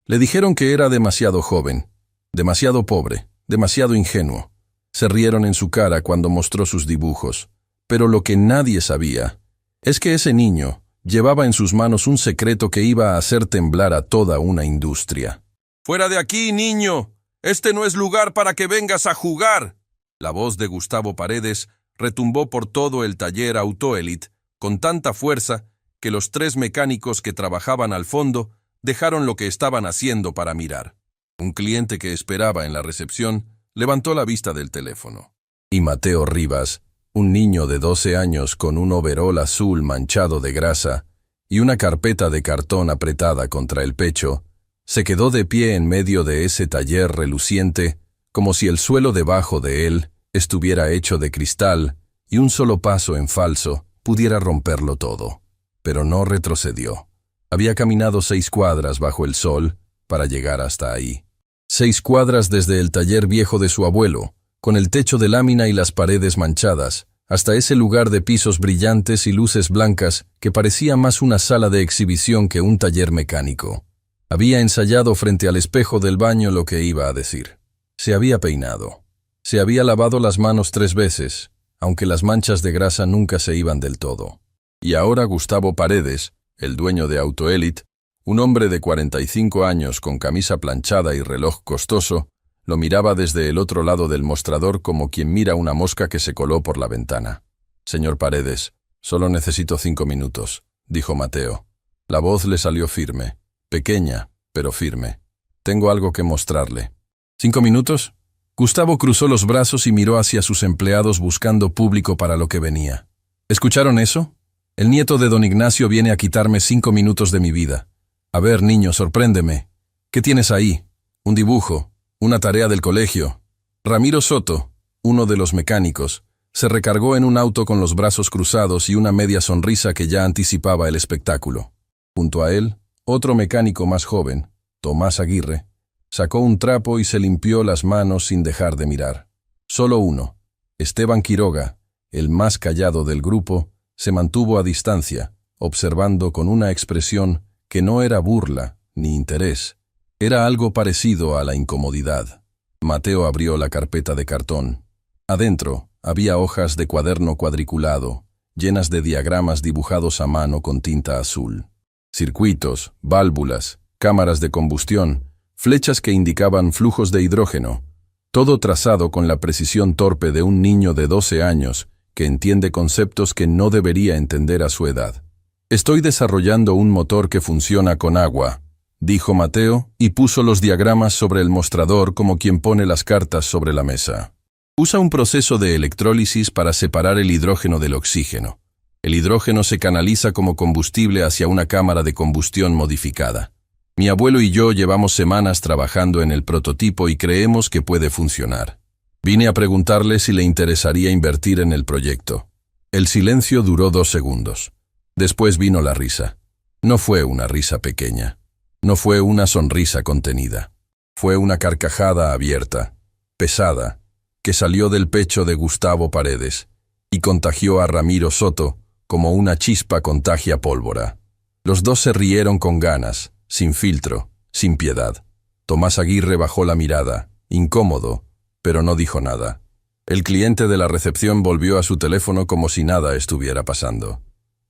Le dijeron que era demasiado joven, demasiado pobre, demasiado ingenuo. Se rieron en su cara cuando mostró sus dibujos. Pero lo que nadie sabía es que ese niño llevaba en sus manos un secreto que iba a hacer temblar a toda una industria. «¡Fuera de aquí, niño! Este no es lugar para que vengas a jugar». La voz de Gustavo Paredes retumbó por todo el taller AutoElite con tanta fuerza que los 3 mecánicos que trabajaban al fondo dejaron lo que estaban haciendo para mirar. Un cliente que esperaba en la recepción levantó la vista del teléfono. Y Mateo Rivas, un niño de 12 años con un overol azul manchado de grasa y una carpeta de cartón apretada contra el pecho, se quedó de pie en medio de ese taller reluciente, como si el suelo debajo de él estuviera hecho de cristal y un solo paso en falso pudiera romperlo todo. Pero no retrocedió. Había caminado 6 cuadras bajo el sol para llegar hasta ahí. 6 cuadras desde el taller viejo de su abuelo, con el techo de lámina y las paredes manchadas, hasta ese lugar de pisos brillantes y luces blancas que parecía más una sala de exhibición que un taller mecánico. Había ensayado frente al espejo del baño lo que iba a decir. Se había peinado. Se había lavado las manos 3 veces, aunque las manchas de grasa nunca se iban del todo. Y ahora Gustavo Paredes, el dueño de AutoElite, un hombre de 45 años con camisa planchada y reloj costoso, lo miraba desde el otro lado del mostrador como quien mira una mosca que se coló por la ventana. «Señor Paredes, solo necesito 5 minutos», dijo Mateo. La voz le salió firme, pequeña, pero firme. «Tengo algo que mostrarle». «¿5 minutos?» Gustavo cruzó los brazos y miró hacia sus empleados buscando público para lo que venía. ¿Escucharon eso? El nieto de don Ignacio viene a quitarme 5 minutos de mi vida. A ver, niño, sorpréndeme. ¿Qué tienes ahí? Un dibujo, una tarea del colegio. Ramiro Soto, uno de los mecánicos, se recargó en un auto con los brazos cruzados y una media sonrisa que ya anticipaba el espectáculo. Junto a él, otro mecánico más joven, Tomás Aguirre, sacó un trapo y se limpió las manos sin dejar de mirar. Solo uno, Esteban Quiroga, el más callado del grupo, se mantuvo a distancia, observando con una expresión que no era burla ni interés. Era algo parecido a la incomodidad. Mateo abrió la carpeta de cartón. Adentro había hojas de cuaderno cuadriculado, llenas de diagramas dibujados a mano con tinta azul. Circuitos, válvulas, cámaras de combustión, flechas que indicaban flujos de hidrógeno, todo trazado con la precisión torpe de un niño de 12 años que entiende conceptos que no debería entender a su edad. «Estoy desarrollando un motor que funciona con agua», dijo Mateo y puso los diagramas sobre el mostrador como quien pone las cartas sobre la mesa. Usa un proceso de electrólisis para separar el hidrógeno del oxígeno. El hidrógeno se canaliza como combustible hacia una cámara de combustión modificada. Mi abuelo y yo llevamos semanas trabajando en el prototipo y creemos que puede funcionar. Vine a preguntarle si le interesaría invertir en el proyecto. El silencio duró 2 segundos. Después vino la risa. No fue una risa pequeña. No fue una sonrisa contenida. Fue una carcajada abierta, pesada, que salió del pecho de Gustavo Paredes y contagió a Ramiro Soto como una chispa contagia pólvora. Los dos se rieron con ganas, sin filtro, sin piedad. Tomás Aguirre bajó la mirada, incómodo, pero no dijo nada. El cliente de la recepción volvió a su teléfono como si nada estuviera pasando.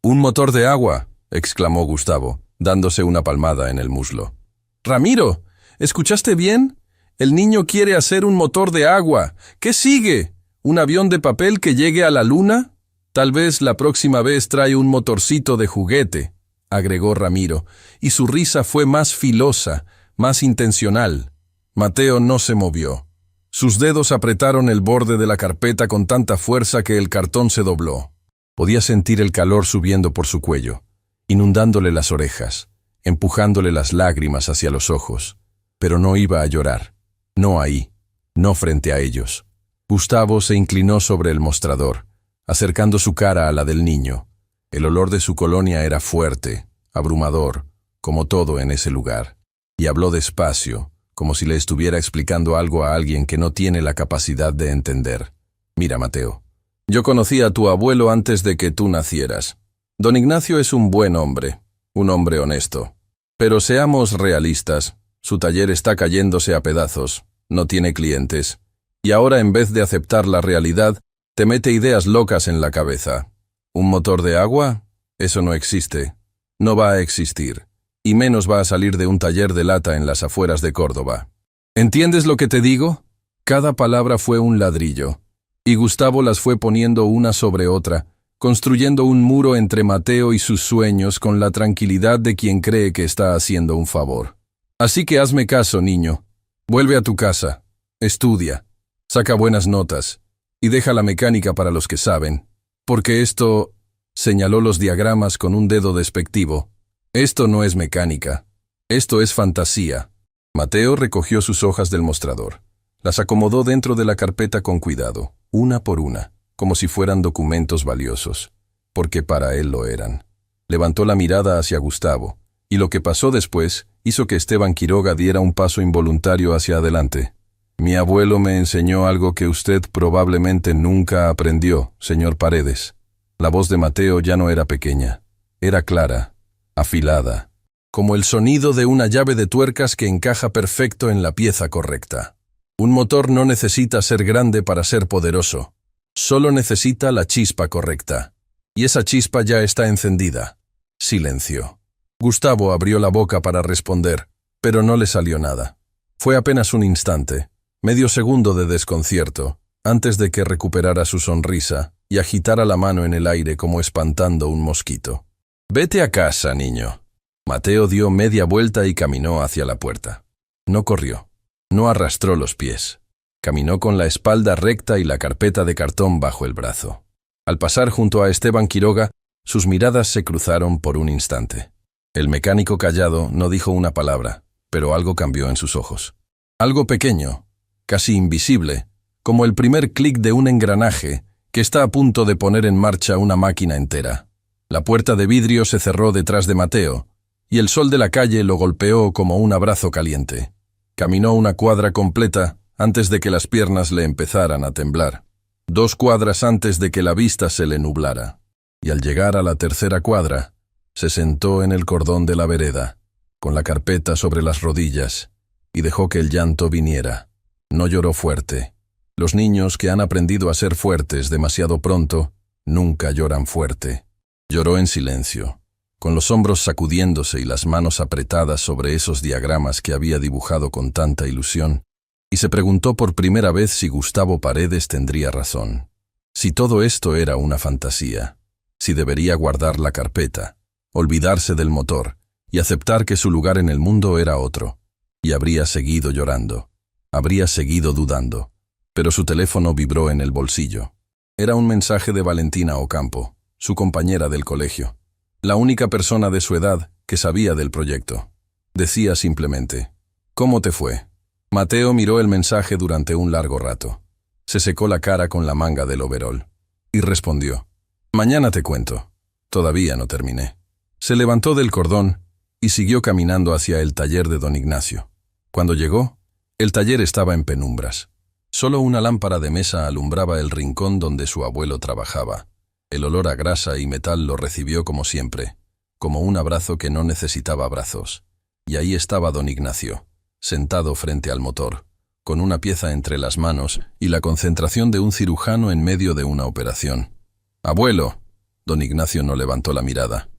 «¡Un motor de agua!», exclamó Gustavo, dándose una palmada en el muslo. «Ramiro, ¿escuchaste bien? El niño quiere hacer un motor de agua. ¿Qué sigue? ¿Un avión de papel que llegue a la luna? Tal vez la próxima vez trae un motorcito de juguete», agregó Ramiro, y su risa fue más filosa, más intencional. Mateo no se movió. Sus dedos apretaron el borde de la carpeta con tanta fuerza que el cartón se dobló. Podía sentir el calor subiendo por su cuello, inundándole las orejas, empujándole las lágrimas hacia los ojos. Pero no iba a llorar. No ahí, no frente a ellos. Gustavo se inclinó sobre el mostrador, acercando su cara a la del niño. El olor de su colonia era fuerte, abrumador, como todo en ese lugar. Y habló despacio, como si le estuviera explicando algo a alguien que no tiene la capacidad de entender. «Mira, Mateo, yo conocí a tu abuelo antes de que tú nacieras. Don Ignacio es un buen hombre, un hombre honesto. Pero seamos realistas, Su taller está cayéndose a pedazos, no tiene clientes. Y ahora, en vez de aceptar la realidad, te mete ideas locas en la cabeza. ¿Un motor de agua? Eso no existe. No va a existir. Y menos va a salir de un taller de lata en las afueras de Córdoba. ¿Entiendes lo que te digo? Cada palabra fue un ladrillo. Y Gustavo las fue poniendo una sobre otra, construyendo un muro entre Mateo y sus sueños con la tranquilidad de quien cree que está haciendo un favor. Así que hazme caso, niño. Vuelve a tu casa, estudia, saca buenas notas y deja la mecánica para los que saben, porque esto, señaló los diagramas con un dedo despectivo, esto no es mecánica, esto es fantasía. Mateo recogió sus hojas del mostrador, las acomodó dentro de la carpeta con cuidado, una por una, como si fueran documentos valiosos, porque para él lo eran. Levantó la mirada hacia Gustavo, y lo que pasó después hizo que Esteban Quiroga diera un paso involuntario hacia adelante. Mi abuelo me enseñó algo que usted probablemente nunca aprendió, señor Paredes. La voz de Mateo ya no era pequeña, era clara, afilada, como el sonido de una llave de tuercas que encaja perfecto en la pieza correcta. Un motor no necesita ser grande para ser poderoso, solo necesita la chispa correcta. Y esa chispa ya está encendida. Silencio. Gustavo abrió la boca para responder, pero no le salió nada. Fue apenas un instante, medio segundo de desconcierto, antes de que recuperara su sonrisa y agitara la mano en el aire como espantando un mosquito. «Vete a casa, niño». Mateo dio media vuelta y caminó hacia la puerta. No corrió, no arrastró los pies. Caminó con la espalda recta y la carpeta de cartón bajo el brazo. Al pasar junto a Esteban Quiroga, sus miradas se cruzaron por un instante. El mecánico callado no dijo una palabra, pero algo cambió en sus ojos. Algo pequeño, casi invisible, como el primer clic de un engranaje que está a punto de poner en marcha una máquina entera. La puerta de vidrio se cerró detrás de Mateo, y el sol de la calle lo golpeó como un abrazo caliente. Caminó una cuadra completa antes de que las piernas le empezaran a temblar. 2 cuadras antes de que la vista se le nublara. Y al llegar a la tercera cuadra, se sentó en el cordón de la vereda, con la carpeta sobre las rodillas, y dejó que el llanto viniera. No lloró fuerte. Los niños que han aprendido a ser fuertes demasiado pronto, nunca lloran fuerte. Lloró en silencio, con los hombros sacudiéndose y las manos apretadas sobre esos diagramas que había dibujado con tanta ilusión, y se preguntó por primera vez si Gustavo Paredes tendría razón. Si todo esto era una fantasía, si debería guardar la carpeta, olvidarse del motor y aceptar que su lugar en el mundo era otro. Y habría seguido llorando, habría seguido dudando, pero su teléfono vibró en el bolsillo. Era un mensaje de Valentina Ocampo, su compañera del colegio, la única persona de su edad que sabía del proyecto. Decía simplemente, «¿Cómo te fue?». Mateo miró el mensaje durante un largo rato. Se secó la cara con la manga del overol y respondió, «Mañana te cuento. Todavía no terminé». Se levantó del cordón y siguió caminando hacia el taller de don Ignacio. Cuando llegó, el taller estaba en penumbras. Solo una lámpara de mesa alumbraba el rincón donde su abuelo trabajaba. El olor a grasa y metal lo recibió como siempre, como un abrazo que no necesitaba brazos. Y ahí estaba don Ignacio, sentado frente al motor, con una pieza entre las manos y la concentración de un cirujano en medio de una operación. «Abuelo». Don Ignacio no levantó la mirada.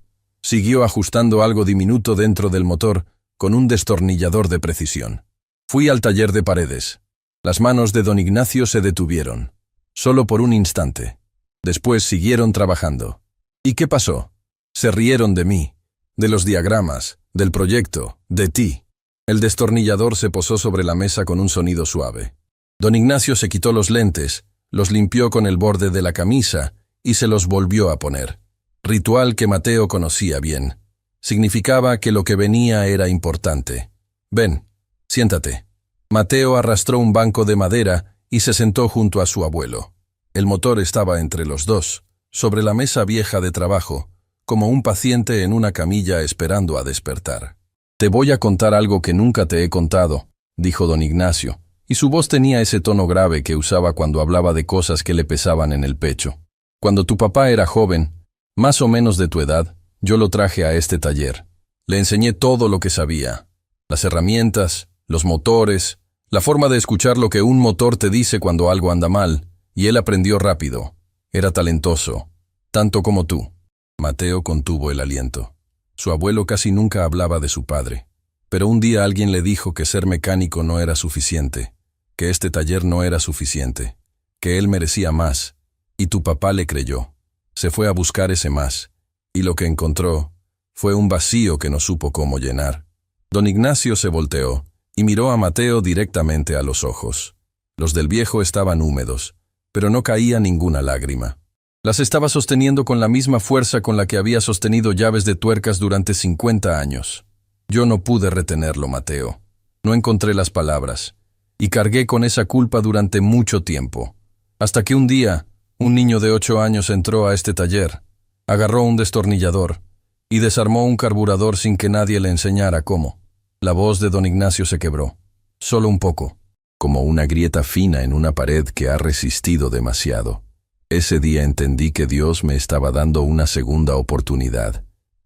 Siguió ajustando algo diminuto dentro del motor con un destornillador de precisión. Fui al taller de Paredes. Las manos de don Ignacio se detuvieron, solo por un instante. Después siguieron trabajando. ¿Y qué pasó? Se rieron de mí, de los diagramas, del proyecto, de ti. El destornillador se posó sobre la mesa con un sonido suave. Don Ignacio se quitó los lentes, los limpió con el borde de la camisa y se los volvió a poner. Ritual que Mateo conocía bien. Significaba que lo que venía era importante. «Ven, siéntate». Mateo arrastró un banco de madera y se sentó junto a su abuelo. El motor estaba entre los dos, sobre la mesa vieja de trabajo, como un paciente en una camilla esperando a despertar. «Te voy a contar algo que nunca te he contado», dijo don Ignacio, y su voz tenía ese tono grave que usaba cuando hablaba de cosas que le pesaban en el pecho. «Cuando tu papá era joven, más o menos de tu edad, yo lo traje a este taller. Le enseñé todo lo que sabía. Las herramientas, los motores, la forma de escuchar lo que un motor te dice cuando algo anda mal, y él aprendió rápido. Era talentoso, tanto como tú. Mateo contuvo el aliento. Su abuelo casi nunca hablaba de su padre, pero un día alguien le dijo que ser mecánico no era suficiente, que este taller no era suficiente, que él merecía más, y tu papá le creyó. Se fue a buscar ese más, y lo que encontró fue un vacío que no supo cómo llenar. Don Ignacio se volteó y miró a Mateo directamente a los ojos. Los del viejo estaban húmedos, pero no caía ninguna lágrima. Las estaba sosteniendo con la misma fuerza con la que había sostenido llaves de tuercas durante 50 años. Yo no pude retenerlo, Mateo. No encontré las palabras, y cargué con esa culpa durante mucho tiempo. Hasta que un día, un niño de 8 años entró a este taller, agarró un destornillador y desarmó un carburador sin que nadie le enseñara cómo. La voz de don Ignacio se quebró, solo un poco, como una grieta fina en una pared que ha resistido demasiado. Ese día entendí que Dios me estaba dando una segunda oportunidad,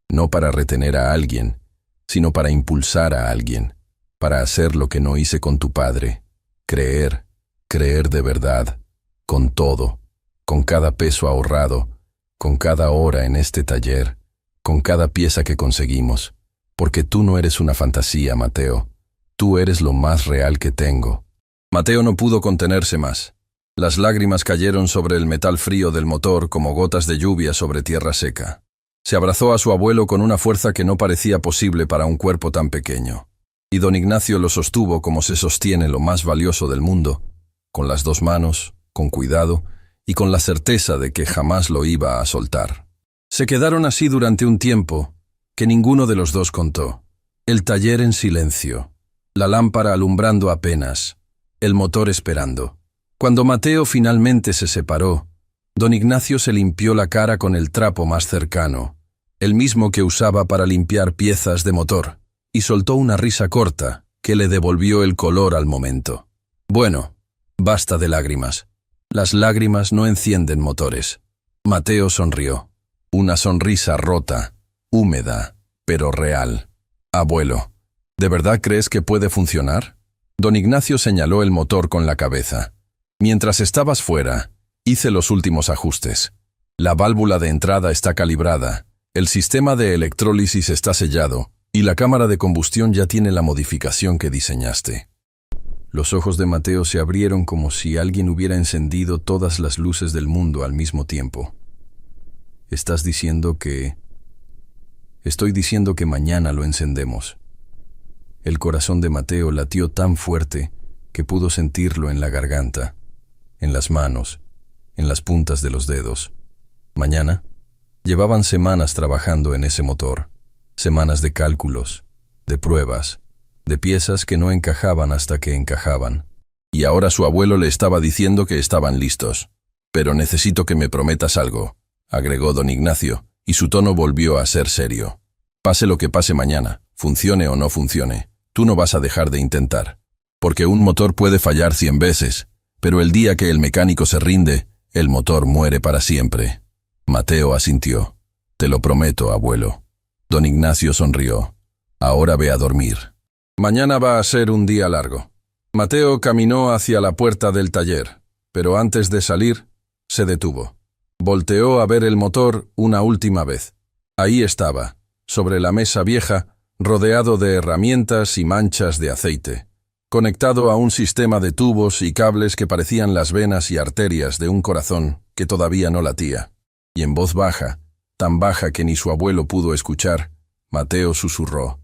no para retener a alguien, sino para impulsar a alguien, para hacer lo que no hice con tu padre, creer de verdad, con todo, con cada peso ahorrado, con cada hora en este taller, con cada pieza que conseguimos, porque tú no eres una fantasía, Mateo, tú eres lo más real que tengo. Mateo no pudo contenerse más. Las lágrimas cayeron sobre el metal frío del motor como gotas de lluvia sobre tierra seca. Se abrazó a su abuelo con una fuerza que no parecía posible para un cuerpo tan pequeño. Y don Ignacio lo sostuvo como se sostiene lo más valioso del mundo, con las 2 manos, con cuidado y con la certeza de que jamás lo iba a soltar. Se quedaron así durante un tiempo que ninguno de los dos contó. El taller en silencio, la lámpara alumbrando apenas, el motor esperando. Cuando Mateo finalmente se separó, don Ignacio se limpió la cara con el trapo más cercano, el mismo que usaba para limpiar piezas de motor, y soltó una risa corta que le devolvió el color al momento. Bueno, basta de lágrimas. Las lágrimas no encienden motores. Mateo sonrió. Una sonrisa rota, húmeda, pero real. Abuelo, ¿de verdad crees que puede funcionar? Don Ignacio señaló el motor con la cabeza. Mientras estabas fuera, hice los últimos ajustes. La válvula de entrada está calibrada, el sistema de electrólisis está sellado, y la cámara de combustión ya tiene la modificación que diseñaste. Los ojos de Mateo se abrieron como si alguien hubiera encendido todas las luces del mundo al mismo tiempo. ¿Estás diciendo que...? Estoy diciendo que mañana lo encendemos. El corazón de Mateo latió tan fuerte que pudo sentirlo en la garganta, en las manos, en las puntas de los dedos. Mañana, llevaban semanas trabajando en ese motor, semanas de cálculos, de pruebas, de piezas que no encajaban hasta que encajaban. Y ahora su abuelo le estaba diciendo que estaban listos. Pero necesito que me prometas algo, agregó don Ignacio, y su tono volvió a ser serio. Pase lo que pase mañana, funcione o no funcione, tú no vas a dejar de intentar. Porque un motor puede fallar 100 veces, pero el día que el mecánico se rinde, el motor muere para siempre. Mateo asintió. Te lo prometo, abuelo. Don Ignacio sonrió. Ahora ve a dormir. Mañana va a ser un día largo. Mateo caminó hacia la puerta del taller, pero antes de salir, se detuvo. Volteó a ver el motor una última vez. Ahí estaba, sobre la mesa vieja, rodeado de herramientas y manchas de aceite, conectado a un sistema de tubos y cables que parecían las venas y arterias de un corazón que todavía no latía. Y en voz baja, tan baja que ni su abuelo pudo escuchar, Mateo susurró: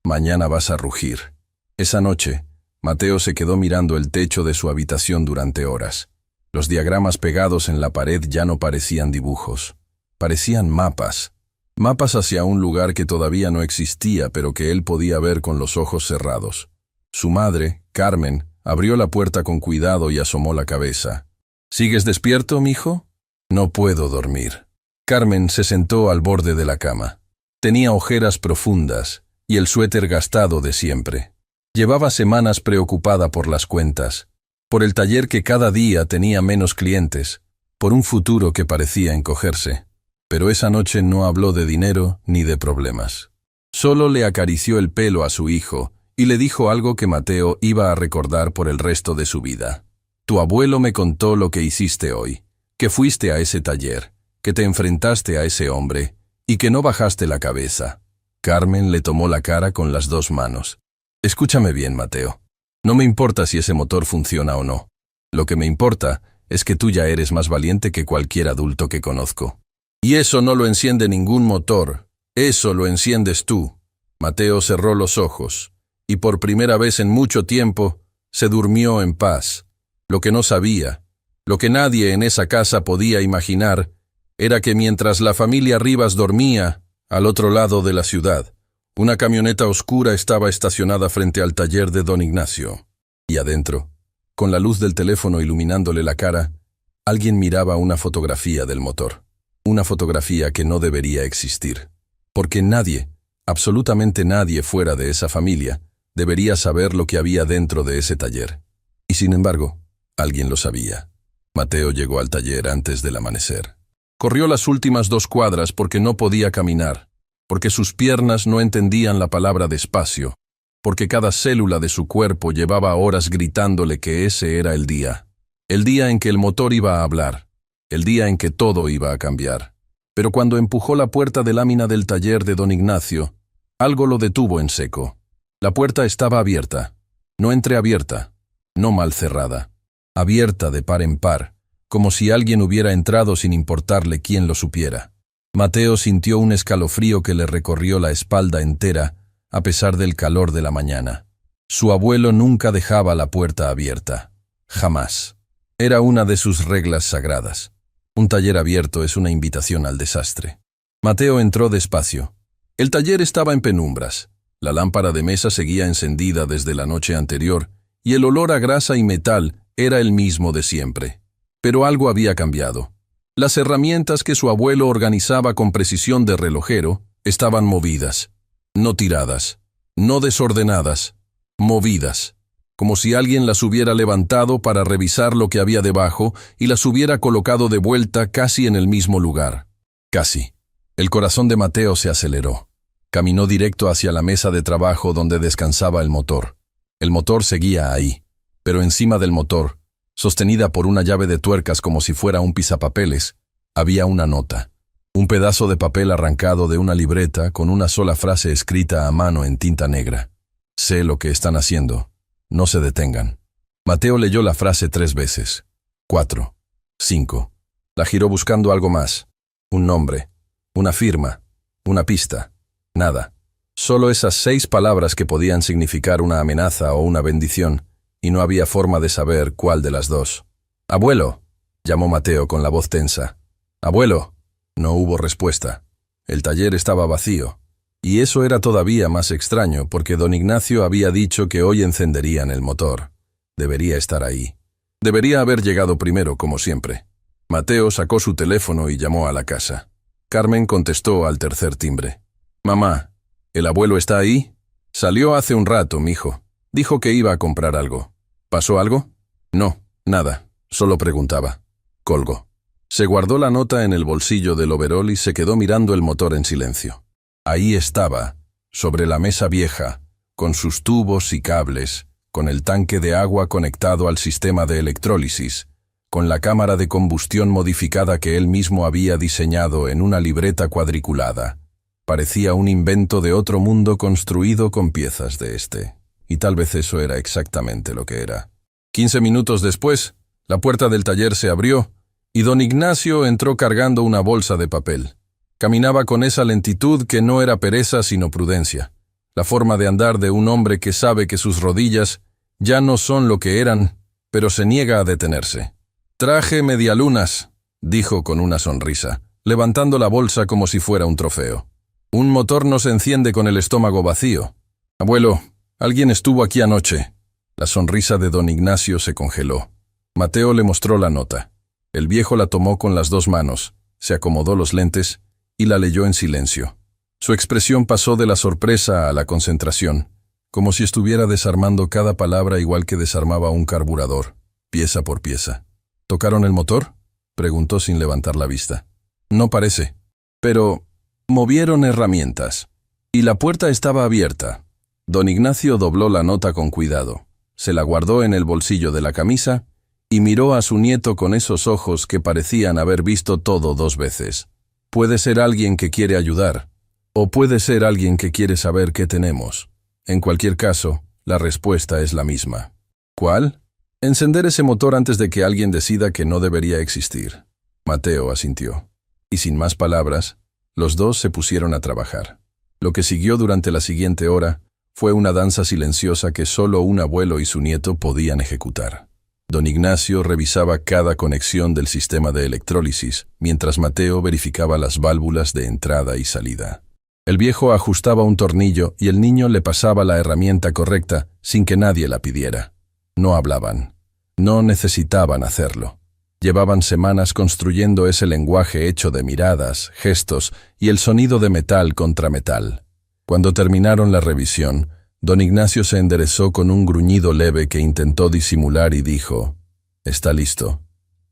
«Mañana vas a rugir». Esa noche, Mateo se quedó mirando el techo de su habitación durante horas. Los diagramas pegados en la pared ya no parecían dibujos, parecían mapas. Mapas hacia un lugar que todavía no existía, pero que él podía ver con los ojos cerrados. Su madre, Carmen, abrió la puerta con cuidado y asomó la cabeza. ¿Sigues despierto, mijo? No puedo dormir. Carmen se sentó al borde de la cama. Tenía ojeras profundas y el suéter gastado de siempre. Llevaba semanas preocupada por las cuentas, por el taller que cada día tenía menos clientes, por un futuro que parecía encogerse. Pero esa noche no habló de dinero ni de problemas. Solo le acarició el pelo a su hijo y le dijo algo que Mateo iba a recordar por el resto de su vida. Tu abuelo me contó lo que hiciste hoy, que fuiste a ese taller, que te enfrentaste a ese hombre y que no bajaste la cabeza. Carmen le tomó la cara con las dos manos. Escúchame bien, Mateo. No me importa si ese motor funciona o no. Lo que me importa es que tú ya eres más valiente que cualquier adulto que conozco. Y eso no lo enciende ningún motor, eso lo enciendes tú. Mateo cerró los ojos, y por primera vez en mucho tiempo, se durmió en paz. Lo que no sabía, lo que nadie en esa casa podía imaginar, era que mientras la familia Rivas dormía, al otro lado de la ciudad, una camioneta oscura estaba estacionada frente al taller de don Ignacio. Y adentro, con la luz del teléfono iluminándole la cara, alguien miraba una fotografía del motor. Una fotografía que no debería existir. Porque nadie, absolutamente nadie fuera de esa familia, debería saber lo que había dentro de ese taller. Y sin embargo, alguien lo sabía. Mateo llegó al taller antes del amanecer. Corrió las últimas 2 cuadras porque no podía caminar, porque sus piernas no entendían la palabra despacio, porque cada célula de su cuerpo llevaba horas gritándole que ese era el día en que el motor iba a hablar, el día en que todo iba a cambiar. Pero cuando empujó la puerta de lámina del taller de don Ignacio, algo lo detuvo en seco. La puerta estaba abierta, no entreabierta, no mal cerrada, abierta de par en par, como si alguien hubiera entrado sin importarle quién lo supiera. Mateo sintió un escalofrío que le recorrió la espalda entera, a pesar del calor de la mañana. Su abuelo nunca dejaba la puerta abierta. Jamás. Era una de sus reglas sagradas. Un taller abierto es una invitación al desastre. Mateo entró despacio. El taller estaba en penumbras. La lámpara de mesa seguía encendida desde la noche anterior, y el olor a grasa y metal era el mismo de siempre. Pero algo había cambiado. Las herramientas que su abuelo organizaba con precisión de relojero estaban movidas. No tiradas, no desordenadas, movidas, como si alguien las hubiera levantado para revisar lo que había debajo y las hubiera colocado de vuelta casi en el mismo lugar. Casi. El corazón de Mateo se aceleró. Caminó directo hacia la mesa de trabajo donde descansaba el motor. El motor seguía ahí, pero encima del motor, sostenida por una llave de tuercas como si fuera un pisapapeles, había una nota. Un pedazo de papel arrancado de una libreta con una sola frase escrita a mano en tinta negra. Sé lo que están haciendo. No se detengan. Mateo leyó la frase 3 veces. 4. 5. La giró buscando algo más. Un nombre. Una firma. Una pista. Nada. Solo esas 6 palabras que podían significar una amenaza o una bendición, y no había forma de saber cuál de las dos. «Abuelo», llamó Mateo con la voz tensa. «Abuelo». No hubo respuesta. El taller estaba vacío. Y eso era todavía más extraño porque don Ignacio había dicho que hoy encenderían el motor. Debería estar ahí. Debería haber llegado primero, como siempre. Mateo sacó su teléfono y llamó a la casa. Carmen contestó al tercer timbre. «Mamá, ¿el abuelo está ahí?» «Salió hace un rato, mijo. Dijo que iba a comprar algo». «¿Pasó algo?» «No, nada. Solo preguntaba». Colgó. Se guardó la nota en el bolsillo del overol y se quedó mirando el motor en silencio. Ahí estaba, sobre la mesa vieja, con sus tubos y cables, con el tanque de agua conectado al sistema de electrólisis, con la cámara de combustión modificada que él mismo había diseñado en una libreta cuadriculada. Parecía un invento de otro mundo construido con piezas de este. Y tal vez eso era exactamente lo que era. 15 minutos después, la puerta del taller se abrió, y don Ignacio entró cargando una bolsa de papel. Caminaba con esa lentitud que no era pereza sino prudencia, la forma de andar de un hombre que sabe que sus rodillas ya no son lo que eran, pero se niega a detenerse. «Traje medialunas», dijo con una sonrisa, levantando la bolsa como si fuera un trofeo. «Un motor no se enciende con el estómago vacío. Abuelo, alguien estuvo aquí anoche». La sonrisa de don Ignacio se congeló. Mateo le mostró la nota. El viejo la tomó con las 2 manos, se acomodó los lentes y la leyó en silencio. Su expresión pasó de la sorpresa a la concentración, como si estuviera desarmando cada palabra igual que desarmaba un carburador, pieza por pieza. «¿Tocaron el motor?», preguntó sin levantar la vista. «No parece. Pero movieron herramientas. Y la puerta estaba abierta. Don Ignacio dobló la nota con cuidado, se la guardó en el bolsillo de la camisa y miró a su nieto con esos ojos que parecían haber visto todo 2 veces. Puede ser alguien que quiere ayudar, o puede ser alguien que quiere saber qué tenemos. En cualquier caso, la respuesta es la misma. ¿Cuál? Encender ese motor antes de que alguien decida que no debería existir. Mateo asintió. Y sin más palabras, los dos se pusieron a trabajar. Lo que siguió durante la siguiente hora fue una danza silenciosa que solo un abuelo y su nieto podían ejecutar. Don Ignacio revisaba cada conexión del sistema de electrólisis, mientras Mateo verificaba las válvulas de entrada y salida. El viejo ajustaba un tornillo y el niño le pasaba la herramienta correcta sin que nadie la pidiera. No hablaban. No necesitaban hacerlo. Llevaban semanas construyendo ese lenguaje hecho de miradas, gestos y el sonido de metal contra metal. Cuando terminaron la revisión, don Ignacio se enderezó con un gruñido leve que intentó disimular y dijo: «Está listo».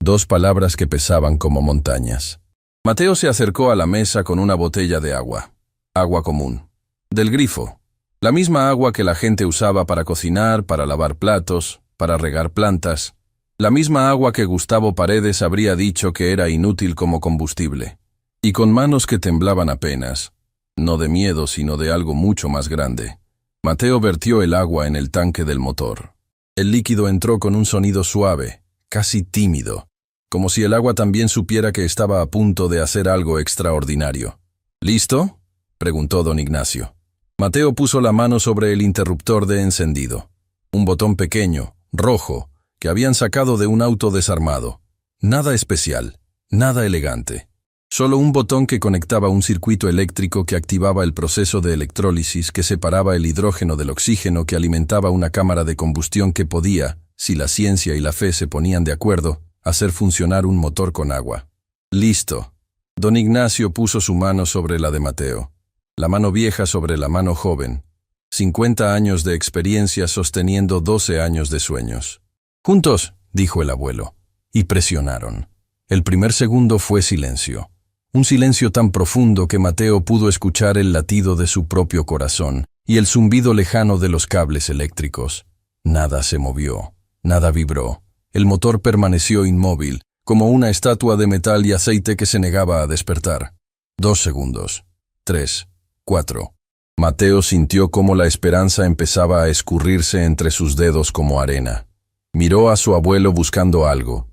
2 palabras que pesaban como montañas. Mateo se acercó a la mesa con una botella de agua. Agua común. Del grifo. La misma agua que la gente usaba para cocinar, para lavar platos, para regar plantas. La misma agua que Gustavo Paredes habría dicho que era inútil como combustible. Y con manos que temblaban apenas, no de miedo sino de algo mucho más grande, Mateo vertió el agua en el tanque del motor. El líquido entró con un sonido suave, casi tímido, como si el agua también supiera que estaba a punto de hacer algo extraordinario. ¿Listo?, preguntó don Ignacio. Mateo puso la mano sobre el interruptor de encendido. Un botón pequeño, rojo, que habían sacado de un auto desarmado. Nada especial, nada elegante. Solo un botón que conectaba un circuito eléctrico que activaba el proceso de electrólisis que separaba el hidrógeno del oxígeno que alimentaba una cámara de combustión que podía, si la ciencia y la fe se ponían de acuerdo, hacer funcionar un motor con agua. Listo. Don Ignacio puso su mano sobre la de Mateo. La mano vieja sobre la mano joven. 50 años de experiencia sosteniendo 12 años de sueños. «Juntos», dijo el abuelo, y presionaron. El primer segundo fue silencio. Un silencio tan profundo que Mateo pudo escuchar el latido de su propio corazón y el zumbido lejano de los cables eléctricos. Nada se movió, nada vibró. El motor permaneció inmóvil, como una estatua de metal y aceite que se negaba a despertar. 2 segundos. 3, 4. Mateo sintió cómo la esperanza empezaba a escurrirse entre sus dedos como arena. Miró a su abuelo buscando algo.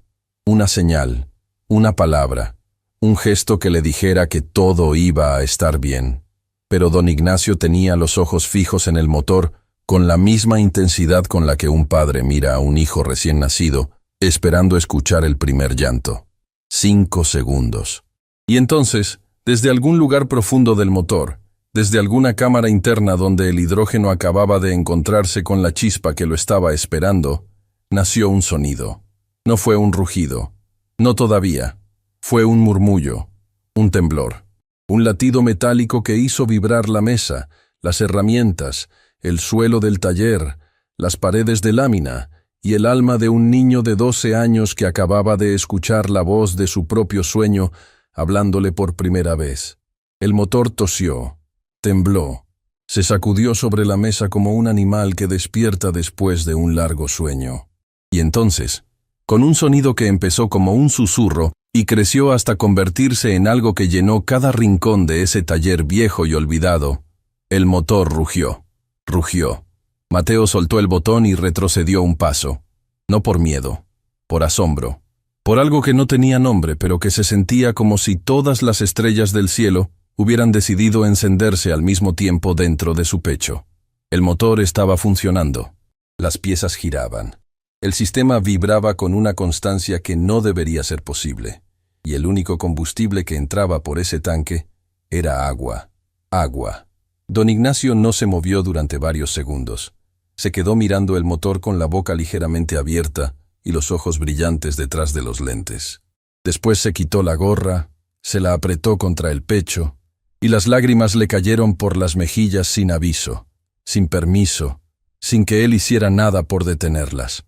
Una señal, una palabra. Un gesto que le dijera que todo iba a estar bien. Pero don Ignacio tenía los ojos fijos en el motor con la misma intensidad con la que un padre mira a un hijo recién nacido, esperando escuchar el primer llanto. 5 segundos. Y entonces, desde algún lugar profundo del motor, desde alguna cámara interna donde el hidrógeno acababa de encontrarse con la chispa que lo estaba esperando, nació un sonido. No fue un rugido. No todavía. Fue un murmullo, un temblor, un latido metálico que hizo vibrar la mesa, las herramientas, el suelo del taller, las paredes de lámina y el alma de un niño de 12 años que acababa de escuchar la voz de su propio sueño hablándole por primera vez. El motor tosió, tembló, se sacudió sobre la mesa como un animal que despierta después de un largo sueño. Y entonces, con un sonido que empezó como un susurro, y creció hasta convertirse en algo que llenó cada rincón de ese taller viejo y olvidado. El motor rugió. Rugió. Mateo soltó el botón y retrocedió un paso. No por miedo, por asombro. Por algo que no tenía nombre, pero que se sentía como si todas las estrellas del cielo hubieran decidido encenderse al mismo tiempo dentro de su pecho. El motor estaba funcionando. Las piezas giraban. El sistema vibraba con una constancia que no debería ser posible, y el único combustible que entraba por ese tanque era agua. Agua. Don Ignacio no se movió durante varios segundos. Se quedó mirando el motor con la boca ligeramente abierta y los ojos brillantes detrás de los lentes. Después se quitó la gorra, se la apretó contra el pecho, y las lágrimas le cayeron por las mejillas sin aviso, sin permiso, sin que él hiciera nada por detenerlas.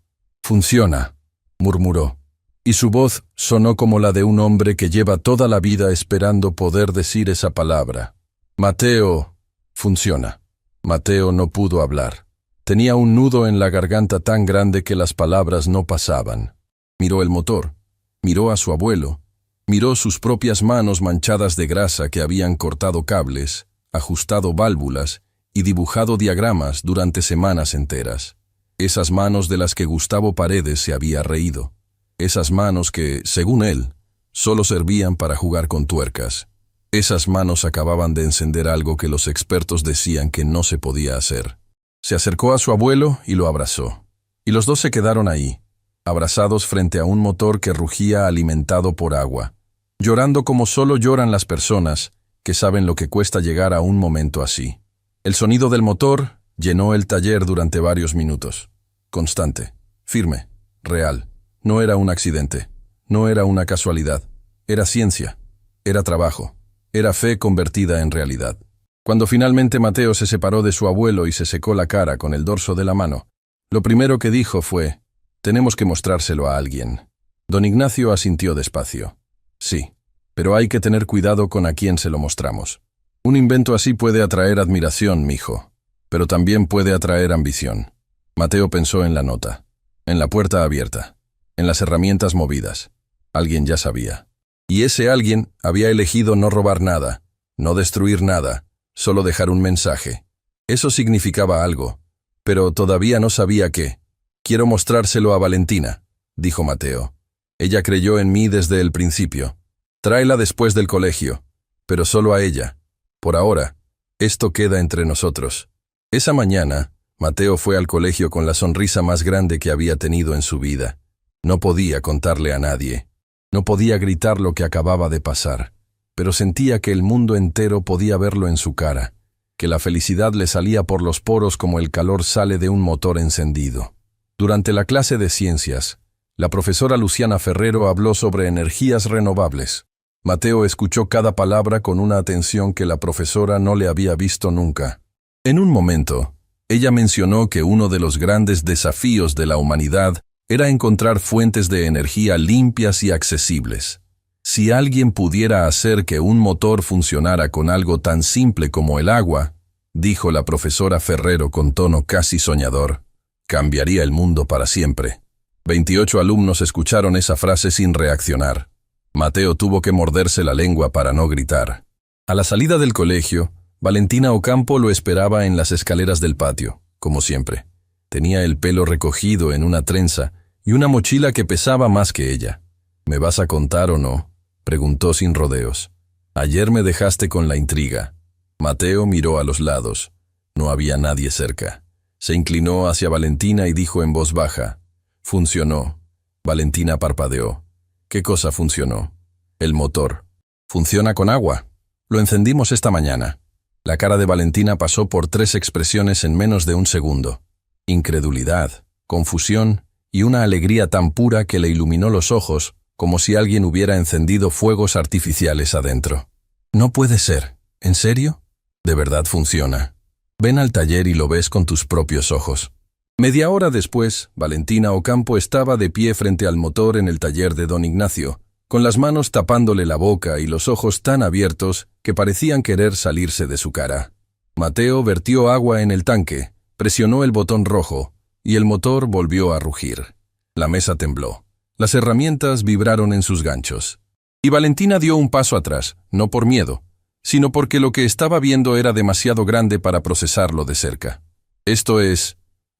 «Funciona», murmuró, y su voz sonó como la de un hombre que lleva toda la vida esperando poder decir esa palabra. «Mateo, funciona». Mateo no pudo hablar. Tenía un nudo en la garganta tan grande que las palabras no pasaban. Miró el motor, miró a su abuelo, miró sus propias manos manchadas de grasa que habían cortado cables, ajustado válvulas y dibujado diagramas durante semanas enteras. Esas manos de las que Gustavo Paredes se había reído. Esas manos que, según él, solo servían para jugar con tuercas. Esas manos acababan de encender algo que los expertos decían que no se podía hacer. Se acercó a su abuelo y lo abrazó. Y los dos se quedaron ahí, abrazados frente a un motor que rugía alimentado por agua, llorando como solo lloran las personas que saben lo que cuesta llegar a un momento así. El sonido del motor llenó el taller durante varios minutos. Constante, firme, real. No era un accidente, no era una casualidad. Era ciencia, era trabajo, era fe convertida en realidad. Cuando finalmente Mateo se separó de su abuelo y se secó la cara con el dorso de la mano, lo primero que dijo fue: «Tenemos que mostrárselo a alguien». Don Ignacio asintió despacio. «Sí, pero hay que tener cuidado con a quién se lo mostramos. Un invento así puede atraer admiración, mijo, pero también puede atraer ambición». Mateo pensó en la nota, en la puerta abierta, en las herramientas movidas. Alguien ya sabía. Y ese alguien había elegido no robar nada, no destruir nada, solo dejar un mensaje. Eso significaba algo, pero todavía no sabía qué. «Quiero mostrárselo a Valentina», dijo Mateo. «Ella creyó en mí desde el principio. Tráela después del colegio, pero solo a ella. Por ahora, esto queda entre nosotros». Esa mañana, Mateo fue al colegio con la sonrisa más grande que había tenido en su vida. No podía contarle a nadie. No podía gritar lo que acababa de pasar, pero sentía que el mundo entero podía verlo en su cara, que la felicidad le salía por los poros como el calor sale de un motor encendido. Durante la clase de ciencias, la profesora Luciana Ferrero habló sobre energías renovables. Mateo escuchó cada palabra con una atención que la profesora no le había visto nunca. En un momento, ella mencionó que uno de los grandes desafíos de la humanidad era encontrar fuentes de energía limpias y accesibles. Si alguien pudiera hacer que un motor funcionara con algo tan simple como el agua, dijo la profesora Ferrero con tono casi soñador, cambiaría el mundo para siempre. 28 alumnos escucharon esa frase sin reaccionar. Mateo tuvo que morderse la lengua para no gritar. A la salida del colegio, Valentina Ocampo lo esperaba en las escaleras del patio, como siempre. Tenía el pelo recogido en una trenza y una mochila que pesaba más que ella. «¿Me vas a contar o no?», preguntó sin rodeos. «Ayer me dejaste con la intriga». Mateo miró a los lados. No había nadie cerca. Se inclinó hacia Valentina y dijo en voz baja: «Funcionó». Valentina parpadeó. «¿Qué cosa funcionó?» «El motor. Funciona con agua. Lo encendimos esta mañana». La cara de Valentina pasó por 3 expresiones en menos de un segundo. Incredulidad, confusión y una alegría tan pura que le iluminó los ojos, como si alguien hubiera encendido fuegos artificiales adentro. «No puede ser. ¿En serio? De verdad funciona. Ven al taller y lo ves con tus propios ojos». Media hora después, Valentina Ocampo estaba de pie frente al motor en el taller de don Ignacio, con las manos tapándole la boca y los ojos tan abiertos que parecían querer salirse de su cara. Mateo vertió agua en el tanque, presionó el botón rojo, y el motor volvió a rugir. La mesa tembló. Las herramientas vibraron en sus ganchos. Y Valentina dio un paso atrás, no por miedo, sino porque lo que estaba viendo era demasiado grande para procesarlo de cerca.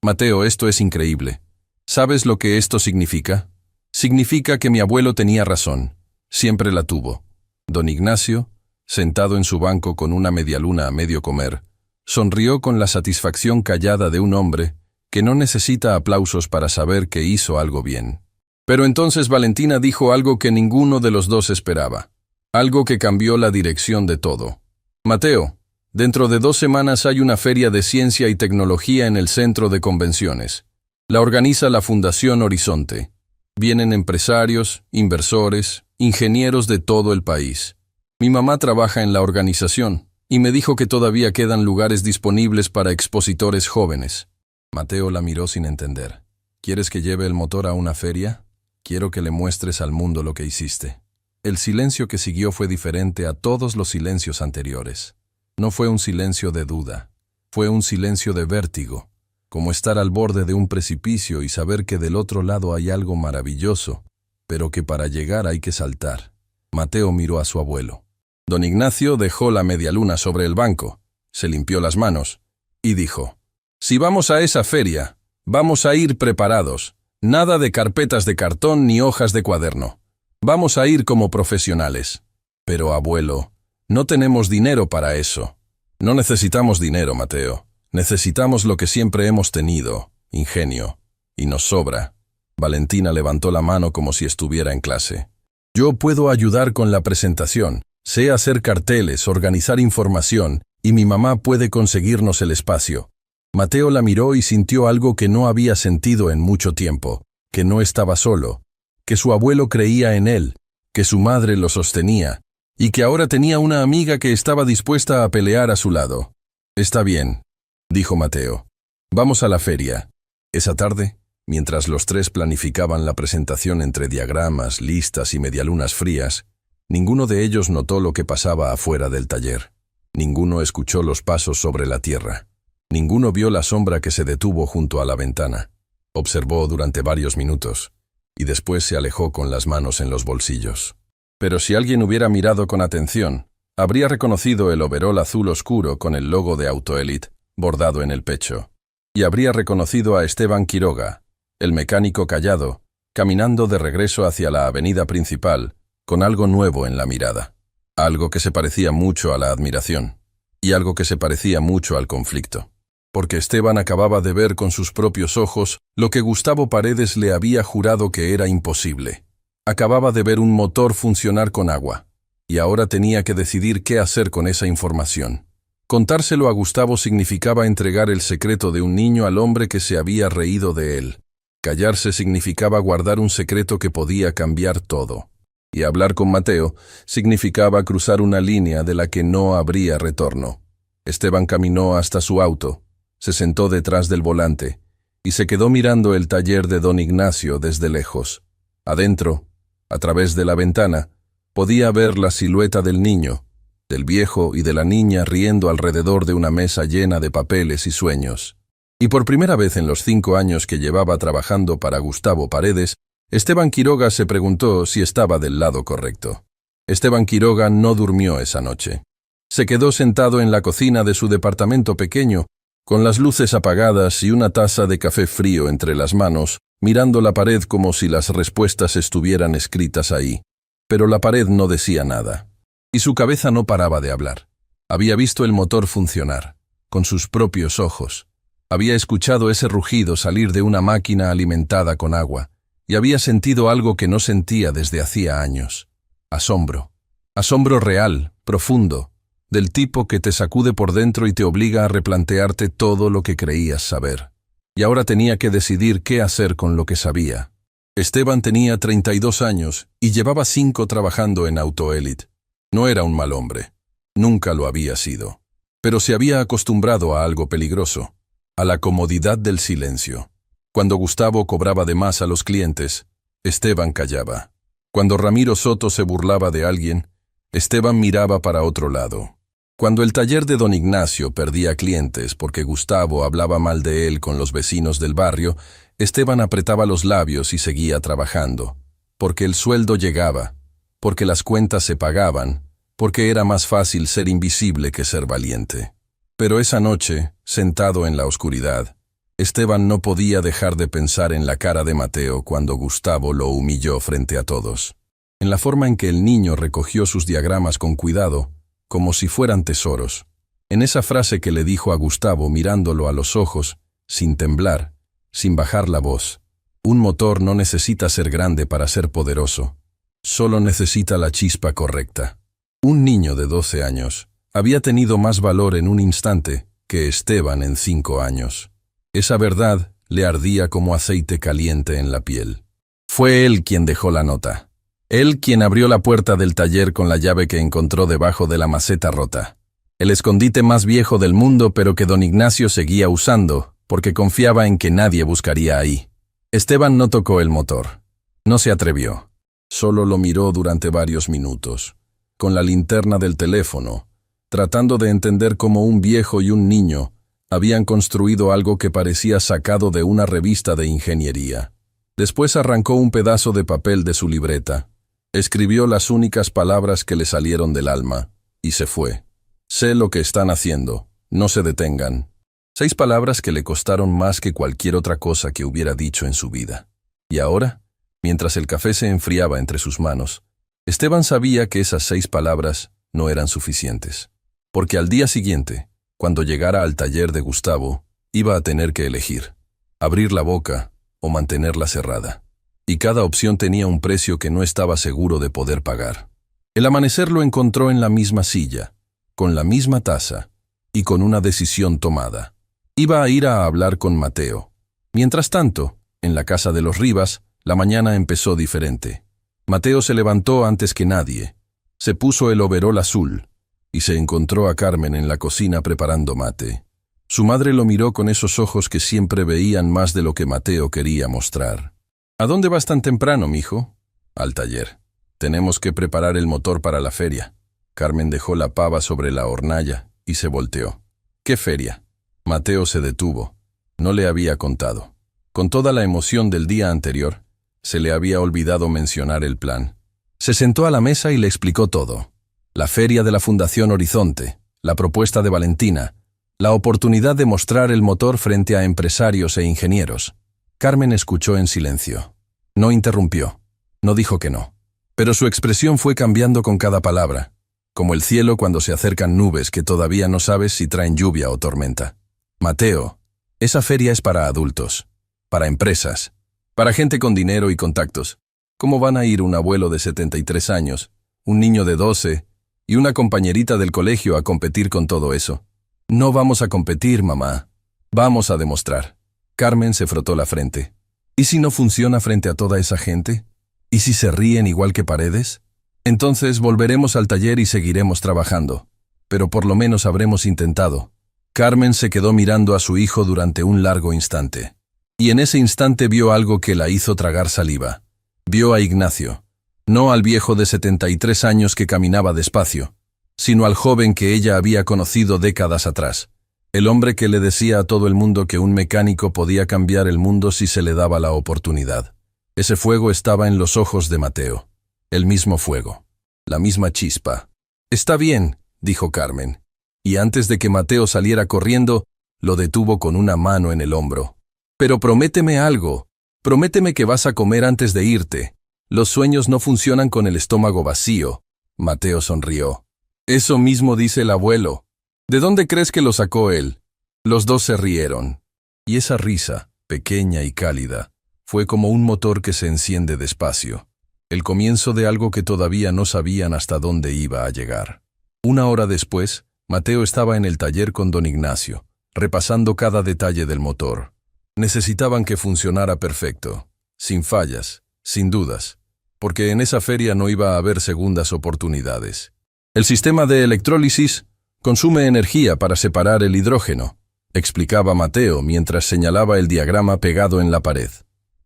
Mateo, esto es increíble. ¿Sabes lo que esto significa? Significa que mi abuelo tenía razón. Siempre la tuvo. Don Ignacio, sentado en su banco con una medialuna a medio comer, sonrió con la satisfacción callada de un hombre que no necesita aplausos para saber que hizo algo bien. Pero entonces Valentina dijo algo que ninguno de los dos esperaba. Algo que cambió la dirección de todo. «Mateo, dentro de 2 semanas hay una feria de ciencia y tecnología en el centro de convenciones. La organiza la Fundación Horizonte. Vienen empresarios, inversores, ingenieros de todo el país. Mi mamá trabaja en la organización y me dijo que todavía quedan lugares disponibles para expositores jóvenes». Mateo la miró sin entender. «¿Quieres que lleve el motor a una feria? Quiero que le muestres al mundo lo que hiciste». El silencio que siguió fue diferente a todos los silencios anteriores. No fue un silencio de duda. Fue un silencio de vértigo, como estar al borde de un precipicio y saber que del otro lado hay algo maravilloso, pero que para llegar hay que saltar. Mateo miró a su abuelo. Don Ignacio dejó la medialuna sobre el banco, se limpió las manos y dijo: «Si vamos a esa feria, vamos a ir preparados. Nada de carpetas de cartón ni hojas de cuaderno. Vamos a ir como profesionales». «Pero, abuelo, no tenemos dinero para eso». «No necesitamos dinero, Mateo. Necesitamos lo que siempre hemos tenido, ingenio. Y nos sobra». Valentina levantó la mano como si estuviera en clase. «Yo puedo ayudar con la presentación. Sé hacer carteles, organizar información, y mi mamá puede conseguirnos el espacio». Mateo la miró y sintió algo que no había sentido en mucho tiempo, que no estaba solo, que su abuelo creía en él, que su madre lo sostenía, y que ahora tenía una amiga que estaba dispuesta a pelear a su lado. «Está bien», dijo Mateo. «Vamos a la feria». Esa tarde, mientras los tres planificaban la presentación entre diagramas, listas y medialunas frías, ninguno de ellos notó lo que pasaba afuera del taller. Ninguno escuchó los pasos sobre la tierra. Ninguno vio la sombra que se detuvo junto a la ventana. Observó durante varios minutos, y después se alejó con las manos en los bolsillos. Pero si alguien hubiera mirado con atención, habría reconocido el overol azul oscuro con el logo de Autoelite bordado en el pecho, y habría reconocido a Esteban Quiroga, el mecánico callado, caminando de regreso hacia la avenida principal, con algo nuevo en la mirada. Algo que se parecía mucho a la admiración, y algo que se parecía mucho al conflicto. Porque Esteban acababa de ver con sus propios ojos lo que Gustavo Paredes le había jurado que era imposible. Acababa de ver un motor funcionar con agua, y ahora tenía que decidir qué hacer con esa información. Contárselo a Gustavo significaba entregar el secreto de un niño al hombre que se había reído de él. Callarse significaba guardar un secreto que podía cambiar todo. Y hablar con Mateo significaba cruzar una línea de la que no habría retorno. Esteban caminó hasta su auto, se sentó detrás del volante y se quedó mirando el taller de don Ignacio desde lejos. Adentro, a través de la ventana, podía ver la silueta del niño, del viejo y de la niña riendo alrededor de una mesa llena de papeles y sueños. Y por primera vez en los 5 años que llevaba trabajando para Gustavo Paredes, Esteban Quiroga se preguntó si estaba del lado correcto. Esteban Quiroga no durmió esa noche. Se quedó sentado en la cocina de su departamento pequeño, con las luces apagadas y una taza de café frío entre las manos, mirando la pared como si las respuestas estuvieran escritas ahí. Pero la pared no decía nada. Y su cabeza no paraba de hablar. Había visto el motor funcionar, con sus propios ojos. Había escuchado ese rugido salir de una máquina alimentada con agua, y había sentido algo que no sentía desde hacía años. Asombro. Asombro real, profundo, del tipo que te sacude por dentro y te obliga a replantearte todo lo que creías saber. Y ahora tenía que decidir qué hacer con lo que sabía. Esteban tenía 32 años y llevaba 5 trabajando en Autoelite. No era un mal hombre. Nunca lo había sido. Pero se había acostumbrado a algo peligroso, a la comodidad del silencio. Cuando Gustavo cobraba de más a los clientes, Esteban callaba. Cuando Ramiro Soto se burlaba de alguien, Esteban miraba para otro lado. Cuando el taller de don Ignacio perdía clientes porque Gustavo hablaba mal de él con los vecinos del barrio, Esteban apretaba los labios y seguía trabajando. Porque el sueldo llegaba, porque las cuentas se pagaban, porque era más fácil ser invisible que ser valiente. Pero esa noche, sentado en la oscuridad, Esteban no podía dejar de pensar en la cara de Mateo cuando Gustavo lo humilló frente a todos. En la forma en que el niño recogió sus diagramas con cuidado, como si fueran tesoros. En esa frase que le dijo a Gustavo mirándolo a los ojos, sin temblar, sin bajar la voz. Un motor no necesita ser grande para ser poderoso. Solo necesita la chispa correcta. Un niño de 12 años había tenido más valor en un instante que Esteban en 5 años. Esa verdad le ardía como aceite caliente en la piel. Fue él quien dejó la nota. Él quien abrió la puerta del taller con la llave que encontró debajo de la maceta rota. El escondite más viejo del mundo, pero que don Ignacio seguía usando, porque confiaba en que nadie buscaría ahí. Esteban no tocó el motor. No se atrevió. Solo lo miró durante varios minutos, con la linterna del teléfono, tratando de entender cómo un viejo y un niño Habían construido algo que parecía sacado de una revista de ingeniería. Después arrancó un pedazo de papel de su libreta. Escribió las únicas palabras que le salieron del alma, y se fue. Sé lo que están haciendo. No se detengan. 6 palabras que le costaron más que cualquier otra cosa que hubiera dicho en su vida. Y ahora, mientras el café se enfriaba entre sus manos, Esteban sabía que esas 6 palabras no eran suficientes. Porque al día siguiente, cuando llegara al taller de Gustavo, iba a tener que elegir: abrir la boca o mantenerla cerrada. Y cada opción tenía un precio que no estaba seguro de poder pagar. El amanecer lo encontró en la misma silla, con la misma taza y con una decisión tomada. Iba a ir a hablar con Mateo. Mientras tanto, en la casa de los Rivas, la mañana empezó diferente. Mateo se levantó antes que nadie. Se puso el overol azul y se encontró a Carmen en la cocina preparando mate. Su madre lo miró con esos ojos que siempre veían más de lo que Mateo quería mostrar. ¿A dónde vas tan temprano, mijo? Al taller. Tenemos que preparar el motor para la feria. Carmen dejó la pava sobre la hornalla y se volteó. ¿Qué feria? Mateo se detuvo. No le había contado. Con toda la emoción del día anterior, se le había olvidado mencionar el plan. Se sentó a la mesa y le explicó todo. La feria de la Fundación Horizonte, la propuesta de Valentina, la oportunidad de mostrar el motor frente a empresarios e ingenieros. Carmen escuchó en silencio. No interrumpió. No dijo que no. Pero su expresión fue cambiando con cada palabra, como el cielo cuando se acercan nubes que todavía no sabes si traen lluvia o tormenta. Mateo, esa feria es para adultos, para empresas, para gente con dinero y contactos. ¿Cómo van a ir un abuelo de 73 años, un niño de 12 y una compañerita del colegio a competir con todo eso? No vamos a competir, mamá. Vamos a demostrar. Carmen se frotó la frente. ¿Y si no funciona frente a toda esa gente? ¿Y si se ríen igual que Paredes? Entonces volveremos al taller y seguiremos trabajando. Pero por lo menos habremos intentado. Carmen se quedó mirando a su hijo durante un largo instante. Y en ese instante vio algo que la hizo tragar saliva. Vio a Ignacio. No al viejo de 73 años que caminaba despacio, sino al joven que ella había conocido décadas atrás. El hombre que le decía a todo el mundo que un mecánico podía cambiar el mundo si se le daba la oportunidad. Ese fuego estaba en los ojos de Mateo. El mismo fuego. La misma chispa. «Está bien», dijo Carmen. Y antes de que Mateo saliera corriendo, lo detuvo con una mano en el hombro. «Pero prométeme algo. Prométeme que vas a comer antes de irte. Los sueños no funcionan con el estómago vacío». Mateo sonrió. «Eso mismo dice el abuelo. ¿De dónde crees que lo sacó él?» Los dos se rieron. Y esa risa, pequeña y cálida, fue como un motor que se enciende despacio. El comienzo de algo que todavía no sabían hasta dónde iba a llegar. 1 hora después, Mateo estaba en el taller con don Ignacio, repasando cada detalle del motor. Necesitaban que funcionara perfecto, sin fallas, sin dudas, porque en esa feria no iba a haber segundas oportunidades. El sistema de electrólisis consume energía para separar el hidrógeno, explicaba Mateo mientras señalaba el diagrama pegado en la pared.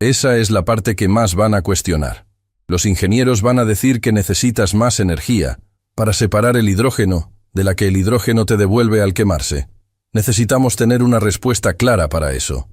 Esa es la parte que más van a cuestionar. Los ingenieros van a decir que necesitas más energía para separar el hidrógeno de la que el hidrógeno te devuelve al quemarse. Necesitamos tener una respuesta clara para eso.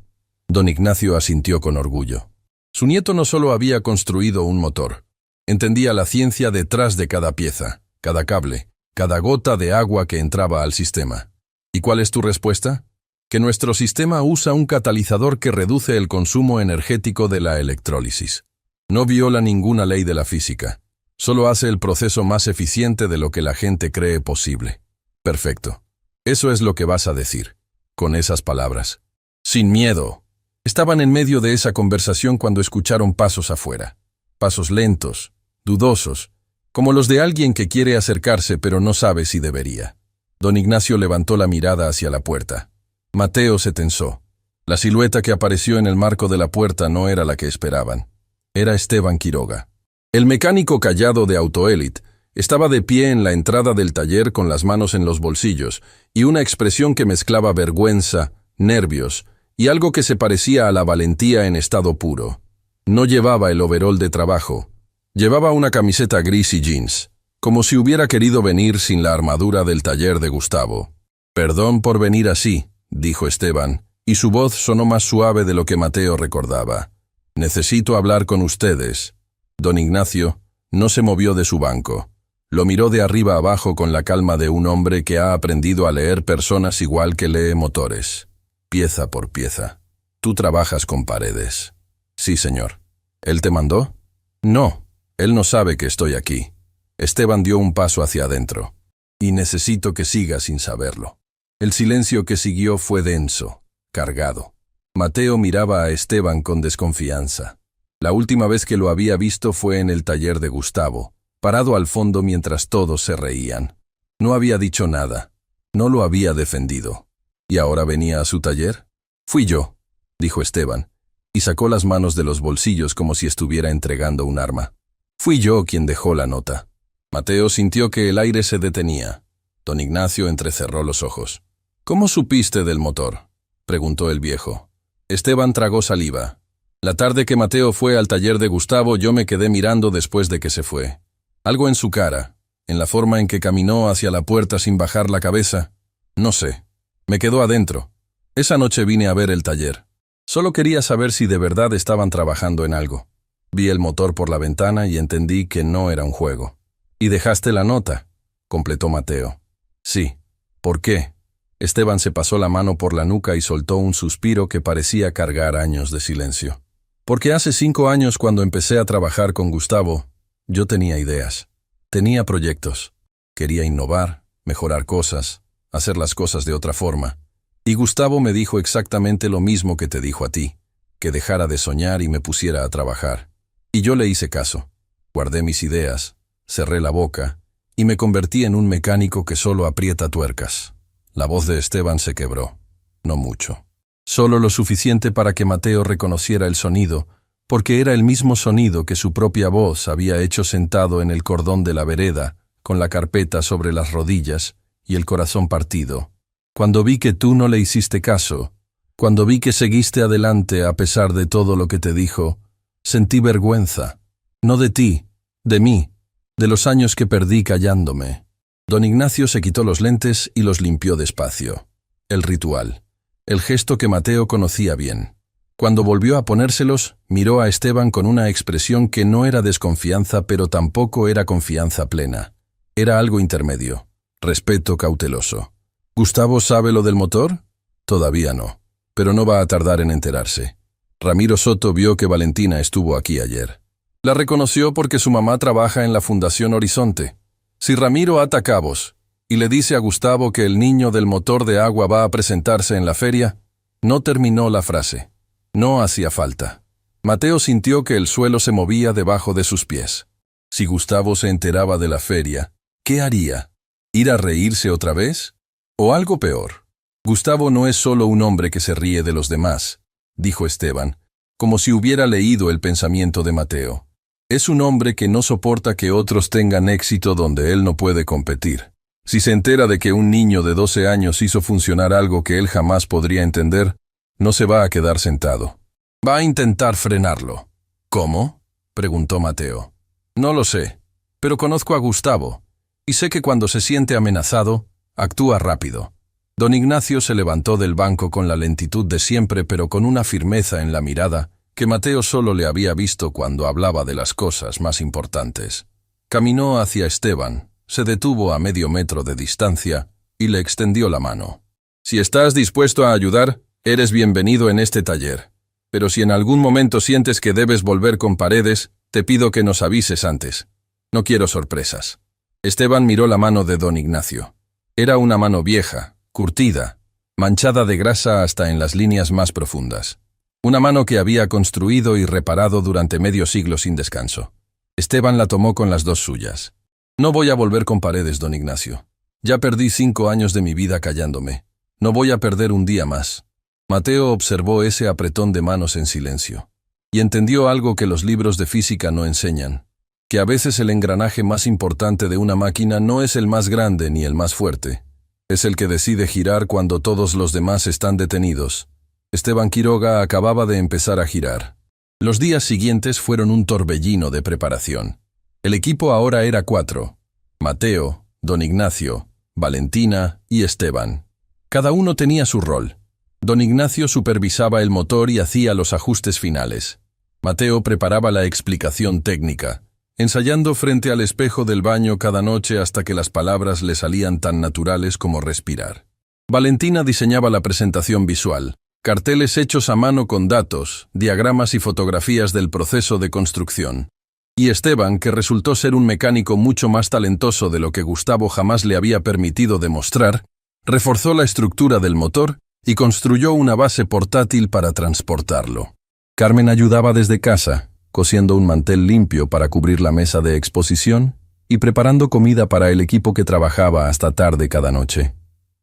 Don Ignacio asintió con orgullo. Su nieto no solo había construido un motor, entendía la ciencia detrás de cada pieza, cada cable, cada gota de agua que entraba al sistema. ¿Y cuál es tu respuesta? Que nuestro sistema usa un catalizador que reduce el consumo energético de la electrólisis. No viola ninguna ley de la física. Solo hace el proceso más eficiente de lo que la gente cree posible. Perfecto. Eso es lo que vas a decir. Con esas palabras. Sin miedo. Estaban en medio de esa conversación cuando escucharon pasos afuera. Pasos lentos, dudosos, como los de alguien que quiere acercarse pero no sabe si debería. Don Ignacio levantó la mirada hacia la puerta. Mateo se tensó. La silueta que apareció en el marco de la puerta no era la que esperaban. Era Esteban Quiroga. El mecánico callado de Autoelit estaba de pie en la entrada del taller con las manos en los bolsillos y una expresión que mezclaba vergüenza, nervios y algo que se parecía a la valentía en estado puro. No llevaba el overol de trabajo. Llevaba una camiseta gris y jeans, como si hubiera querido venir sin la armadura del taller de Gustavo. «Perdón por venir así», dijo Esteban, y su voz sonó más suave de lo que Mateo recordaba. «Necesito hablar con ustedes». Don Ignacio no se movió de su banco. Lo miró de arriba abajo con la calma de un hombre que ha aprendido a leer personas igual que lee motores, pieza por pieza. «Tú trabajas con Paredes». «Sí, señor». «¿Él te mandó?» «No, él no sabe que estoy aquí». Esteban dio un paso hacia adentro. «Y necesito que siga sin saberlo». El silencio que siguió fue denso, cargado. Mateo miraba a Esteban con desconfianza. La última vez que lo había visto fue en el taller de Gustavo, parado al fondo mientras todos se reían. No había dicho nada. No lo había defendido. ¿Y ahora venía a su taller? «Fui yo», dijo Esteban, y sacó las manos de los bolsillos como si estuviera entregando un arma. «Fui yo quien dejó la nota». Mateo sintió que el aire se detenía. Don Ignacio entrecerró los ojos. «¿Cómo supiste del motor?», preguntó el viejo. Esteban tragó saliva. «La tarde que Mateo fue al taller de Gustavo, yo me quedé mirando después de que se fue. Algo en su cara, en la forma en que caminó hacia la puerta sin bajar la cabeza. No sé. Me quedó adentro. Esa noche vine a ver el taller. Solo quería saber si de verdad estaban trabajando en algo. Vi el motor por la ventana y entendí que no era un juego». «¿Y dejaste la nota?», completó Mateo. «Sí». «¿Por qué?». Esteban se pasó la mano por la nuca y soltó un suspiro que parecía cargar años de silencio. «Porque hace 5 años, cuando empecé a trabajar con Gustavo, yo tenía ideas. Tenía proyectos. Quería innovar, mejorar cosas, hacer las cosas de otra forma. Y Gustavo me dijo exactamente lo mismo que te dijo a ti, que dejara de soñar y me pusiera a trabajar. Y yo le hice caso. Guardé mis ideas, cerré la boca y me convertí en un mecánico que solo aprieta tuercas». La voz de Esteban se quebró. No mucho. Solo lo suficiente para que Mateo reconociera el sonido, porque era el mismo sonido que su propia voz había hecho sentado en el cordón de la vereda, con la carpeta sobre las rodillas y el corazón partido. «Cuando vi que tú no le hiciste caso, cuando vi que seguiste adelante a pesar de todo lo que te dijo, sentí vergüenza. No de ti, de mí, de los años que perdí callándome». Don Ignacio se quitó los lentes y los limpió despacio. El ritual. El gesto que Mateo conocía bien. Cuando volvió a ponérselos, miró a Esteban con una expresión que no era desconfianza, pero tampoco era confianza plena. Era algo intermedio. Respeto cauteloso. «¿Gustavo sabe lo del motor?». «Todavía no, pero no va a tardar en enterarse. Ramiro Soto vio que Valentina estuvo aquí ayer. La reconoció porque su mamá trabaja en la Fundación Horizonte. Si Ramiro ata cabos y le dice a Gustavo que el niño del motor de agua va a presentarse en la feria», no terminó la frase. No hacía falta. Mateo sintió que el suelo se movía debajo de sus pies. Si Gustavo se enteraba de la feria, ¿qué haría? ¿Ir a reírse otra vez? ¿O algo peor? «Gustavo no es solo un hombre que se ríe de los demás», dijo Esteban, como si hubiera leído el pensamiento de Mateo. «Es un hombre que no soporta que otros tengan éxito donde él no puede competir. Si se entera de que un niño de 12 años hizo funcionar algo que él jamás podría entender, no se va a quedar sentado. Va a intentar frenarlo». «¿Cómo?», preguntó Mateo. «No lo sé, pero conozco a Gustavo, y sé que cuando se siente amenazado, actúa rápido». Don Ignacio se levantó del banco con la lentitud de siempre, pero con una firmeza en la mirada que Mateo solo le había visto cuando hablaba de las cosas más importantes. Caminó hacia Esteban, se detuvo a medio metro de distancia y le extendió la mano. «Si estás dispuesto a ayudar, eres bienvenido en este taller. Pero si en algún momento sientes que debes volver con Paredes, te pido que nos avises antes. No quiero sorpresas». Esteban miró la mano de don Ignacio. Era una mano vieja, curtida, manchada de grasa hasta en las líneas más profundas. Una mano que había construido y reparado durante medio siglo sin descanso. Esteban la tomó con las dos suyas. «No voy a volver con Paredes, don Ignacio. Ya perdí 5 años de mi vida callándome. No voy a perder un día más». Mateo observó ese apretón de manos en silencio. Y entendió algo que los libros de física no enseñan. Que a veces el engranaje más importante de una máquina no es el más grande ni el más fuerte. Es el que decide girar cuando todos los demás están detenidos. Esteban Quiroga acababa de empezar a girar. Los días siguientes fueron un torbellino de preparación. El equipo ahora era 4. Mateo, don Ignacio, Valentina y Esteban. Cada uno tenía su rol. Don Ignacio supervisaba el motor y hacía los ajustes finales. Mateo preparaba la explicación técnica, ensayando frente al espejo del baño cada noche hasta que las palabras le salían tan naturales como respirar. Valentina diseñaba la presentación visual, carteles hechos a mano con datos, diagramas y fotografías del proceso de construcción. Y Esteban, que resultó ser un mecánico mucho más talentoso de lo que Gustavo jamás le había permitido demostrar, reforzó la estructura del motor y construyó una base portátil para transportarlo. Carmen ayudaba desde casa, cosiendo un mantel limpio para cubrir la mesa de exposición y preparando comida para el equipo que trabajaba hasta tarde cada noche.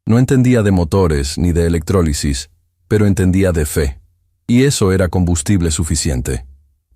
No entendía de motores ni de electrólisis, pero entendía de fe, y eso era combustible suficiente.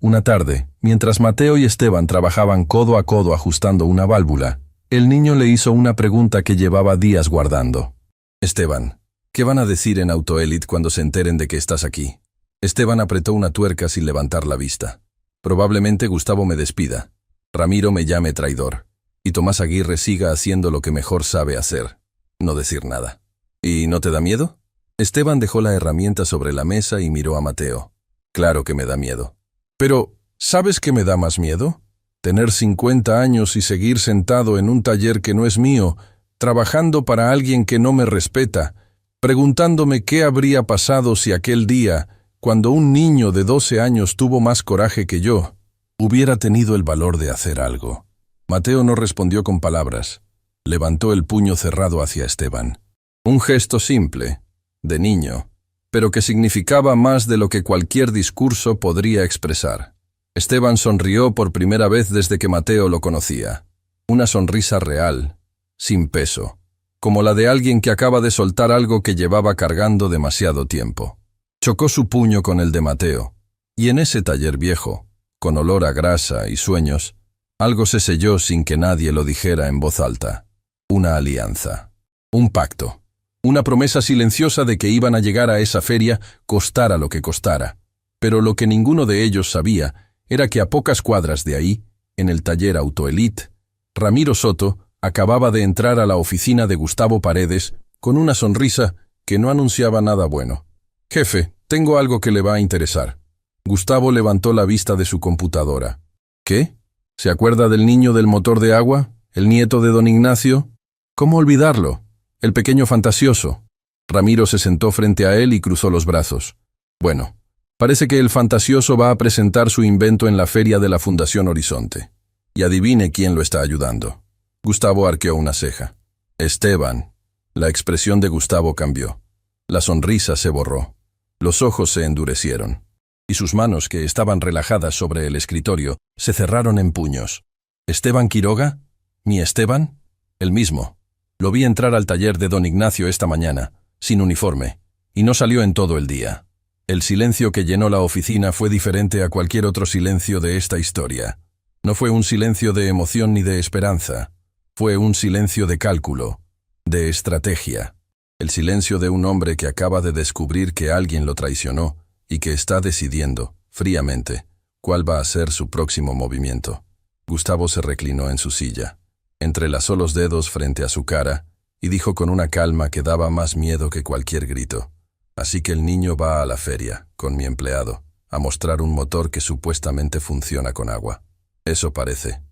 Una tarde, mientras Mateo y Esteban trabajaban codo a codo ajustando una válvula, el niño le hizo una pregunta que llevaba días guardando. «Esteban, ¿qué van a decir en Autoelite cuando se enteren de que estás aquí?» Esteban apretó una tuerca sin levantar la vista. «Probablemente Gustavo me despida, Ramiro me llame traidor, y Tomás Aguirre siga haciendo lo que mejor sabe hacer, no decir nada. ¿Y no te da miedo?» Esteban dejó la herramienta sobre la mesa y miró a Mateo. «Claro que me da miedo. Pero, ¿sabes qué me da más miedo? Tener 50 años y seguir sentado en un taller que no es mío, trabajando para alguien que no me respeta, preguntándome qué habría pasado si aquel día, cuando un niño de 12 años tuvo más coraje que yo, hubiera tenido el valor de hacer algo». Mateo no respondió con palabras. Levantó el puño cerrado hacia Esteban. Un gesto simple, de niño, pero que significaba más de lo que cualquier discurso podría expresar. Esteban sonrió por primera vez desde que Mateo lo conocía. Una sonrisa real, sin peso, como la de alguien que acaba de soltar algo que llevaba cargando demasiado tiempo. Chocó su puño con el de Mateo, y en ese taller viejo, con olor a grasa y sueños, algo se selló sin que nadie lo dijera en voz alta. Una alianza, un pacto. Una promesa silenciosa de que iban a llegar a esa feria, costara lo que costara. Pero lo que ninguno de ellos sabía era que a pocas cuadras de ahí, en el taller Autoelite, Ramiro Soto acababa de entrar a la oficina de Gustavo Paredes con una sonrisa que no anunciaba nada bueno. «Jefe, tengo algo que le va a interesar». Gustavo levantó la vista de su computadora. «¿Qué? ¿Se acuerda del niño del motor de agua? ¿El nieto de don Ignacio? ¿Cómo olvidarlo? El pequeño fantasioso». Ramiro se sentó frente a él y cruzó los brazos. «Bueno, parece que el fantasioso va a presentar su invento en la feria de la Fundación Horizonte. Y adivine quién lo está ayudando». Gustavo arqueó una ceja. «Esteban». La expresión de Gustavo cambió. La sonrisa se borró. Los ojos se endurecieron. Y sus manos, que estaban relajadas sobre el escritorio, se cerraron en puños. «¿Esteban Quiroga? ¿Mi Esteban?» «El mismo. Lo vi entrar al taller de don Ignacio esta mañana, sin uniforme, y no salió en todo el día». El silencio que llenó la oficina fue diferente a cualquier otro silencio de esta historia. No fue un silencio de emoción ni de esperanza. Fue un silencio de cálculo, de estrategia. El silencio de un hombre que acaba de descubrir que alguien lo traicionó y que está decidiendo, fríamente, cuál va a ser su próximo movimiento. Gustavo se reclinó en su silla, entrelazó los dedos frente a su cara y dijo con una calma que daba más miedo que cualquier grito: «Así que el niño va a la feria, con mi empleado, a mostrar un motor que supuestamente funciona con agua». «Eso parece».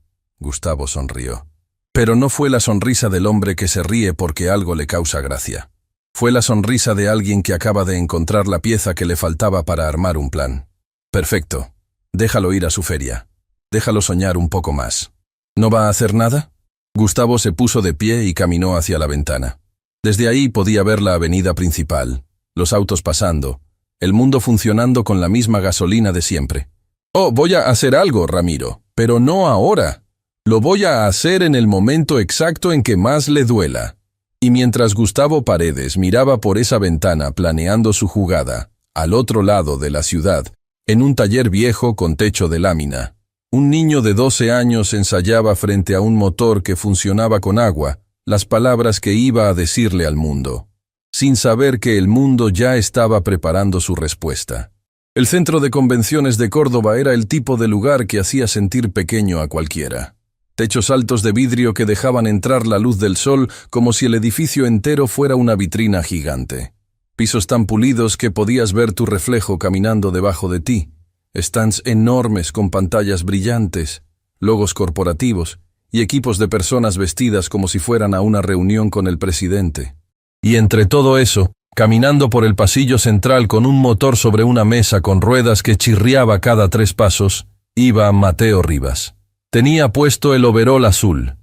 Gustavo sonrió. Pero no fue la sonrisa del hombre que se ríe porque algo le causa gracia. Fue la sonrisa de alguien que acaba de encontrar la pieza que le faltaba para armar un plan. «Perfecto. Déjalo ir a su feria. Déjalo soñar un poco más». «¿No va a hacer nada?» Gustavo se puso de pie y caminó hacia la ventana. Desde ahí podía ver la avenida principal, los autos pasando, el mundo funcionando con la misma gasolina de siempre. «Oh, voy a hacer algo, Ramiro, pero no ahora. Lo voy a hacer en el momento exacto en que más le duela». Y mientras Gustavo Paredes miraba por esa ventana planeando su jugada, al otro lado de la ciudad, en un taller viejo con techo de lámina, un niño de 12 años ensayaba frente a un motor que funcionaba con agua las palabras que iba a decirle al mundo, sin saber que el mundo ya estaba preparando su respuesta. El Centro de Convenciones de Córdoba era el tipo de lugar que hacía sentir pequeño a cualquiera. Techos altos de vidrio que dejaban entrar la luz del sol como si el edificio entero fuera una vitrina gigante. Pisos tan pulidos que podías ver tu reflejo caminando debajo de ti. Stands enormes con pantallas brillantes, logos corporativos y equipos de personas vestidas como si fueran a una reunión con el presidente. Y entre todo eso, caminando por el pasillo central con un motor sobre una mesa con ruedas que chirriaba cada 3 pasos, iba Mateo Rivas. Tenía puesto el overol azul,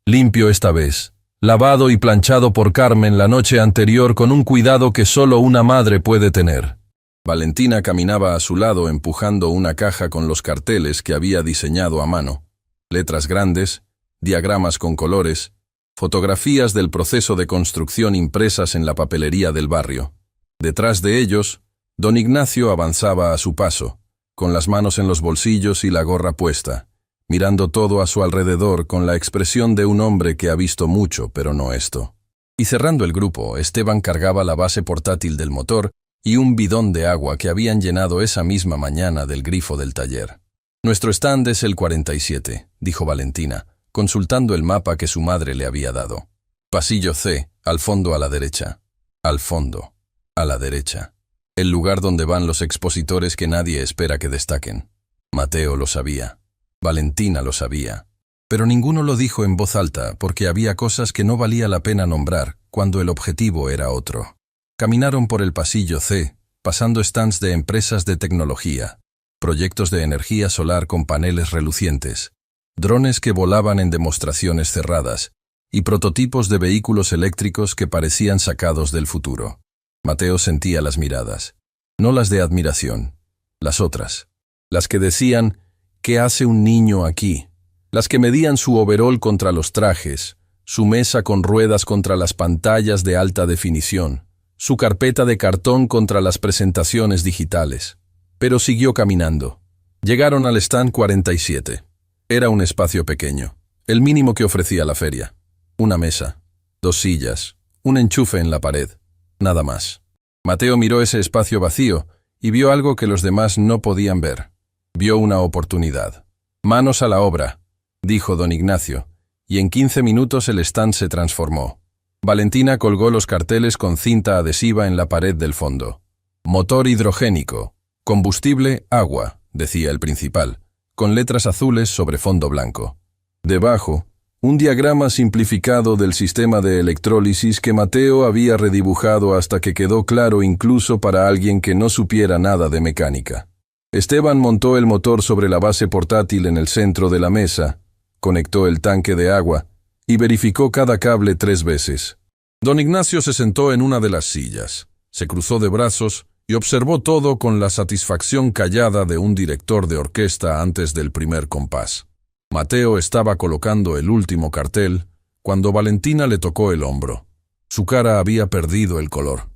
limpio esta vez, lavado y planchado por Carmen la noche anterior con un cuidado que solo una madre puede tener. Valentina caminaba a su lado empujando una caja con los carteles que había diseñado a mano. Letras grandes, diagramas con colores, fotografías del proceso de construcción impresas en la papelería del barrio. Detrás de ellos, don Ignacio avanzaba a su paso, con las manos en los bolsillos y la gorra puesta, mirando todo a su alrededor con la expresión de un hombre que ha visto mucho, pero no esto. Y cerrando el grupo, Esteban cargaba la base portátil del motor y un bidón de agua que habían llenado esa misma mañana del grifo del taller. «Nuestro stand es el 47», dijo Valentina, consultando el mapa que su madre le había dado. «Pasillo C, al fondo a la derecha». Al fondo, a la derecha. El lugar donde van los expositores que nadie espera que destaquen. Mateo lo sabía. Valentina lo sabía. Pero ninguno lo dijo en voz alta porque había cosas que no valía la pena nombrar cuando el objetivo era otro. Caminaron por el pasillo C, pasando stands de empresas de tecnología, proyectos de energía solar con paneles relucientes, drones que volaban en demostraciones cerradas y prototipos de vehículos eléctricos que parecían sacados del futuro. Mateo sentía las miradas, no las de admiración, las otras, las que decían: «¿Qué hace un niño aquí?», las que medían su overol contra los trajes, su mesa con ruedas contra las pantallas de alta definición, su carpeta de cartón contra las presentaciones digitales. Pero siguió caminando. Llegaron al stand 47. Era un espacio pequeño, el mínimo que ofrecía la feria. Una mesa, 2 sillas, un enchufe en la pared, nada más. Mateo miró ese espacio vacío y vio algo que los demás no podían ver. Vio una oportunidad. «Manos a la obra», dijo don Ignacio, y en 15 minutos el stand se transformó. Valentina colgó los carteles con cinta adhesiva en la pared del fondo. «Motor hidrogénico, combustible, agua», decía el principal, con letras azules sobre fondo blanco. Debajo, un diagrama simplificado del sistema de electrólisis que Mateo había redibujado hasta que quedó claro incluso para alguien que no supiera nada de mecánica. Esteban montó el motor sobre la base portátil en el centro de la mesa, conectó el tanque de agua y verificó cada cable 3 veces. Don Ignacio se sentó en una de las sillas, se cruzó de brazos y observó todo con la satisfacción callada de un director de orquesta antes del primer compás. Mateo estaba colocando el último cartel cuando Valentina le tocó el hombro. Su cara había perdido el color.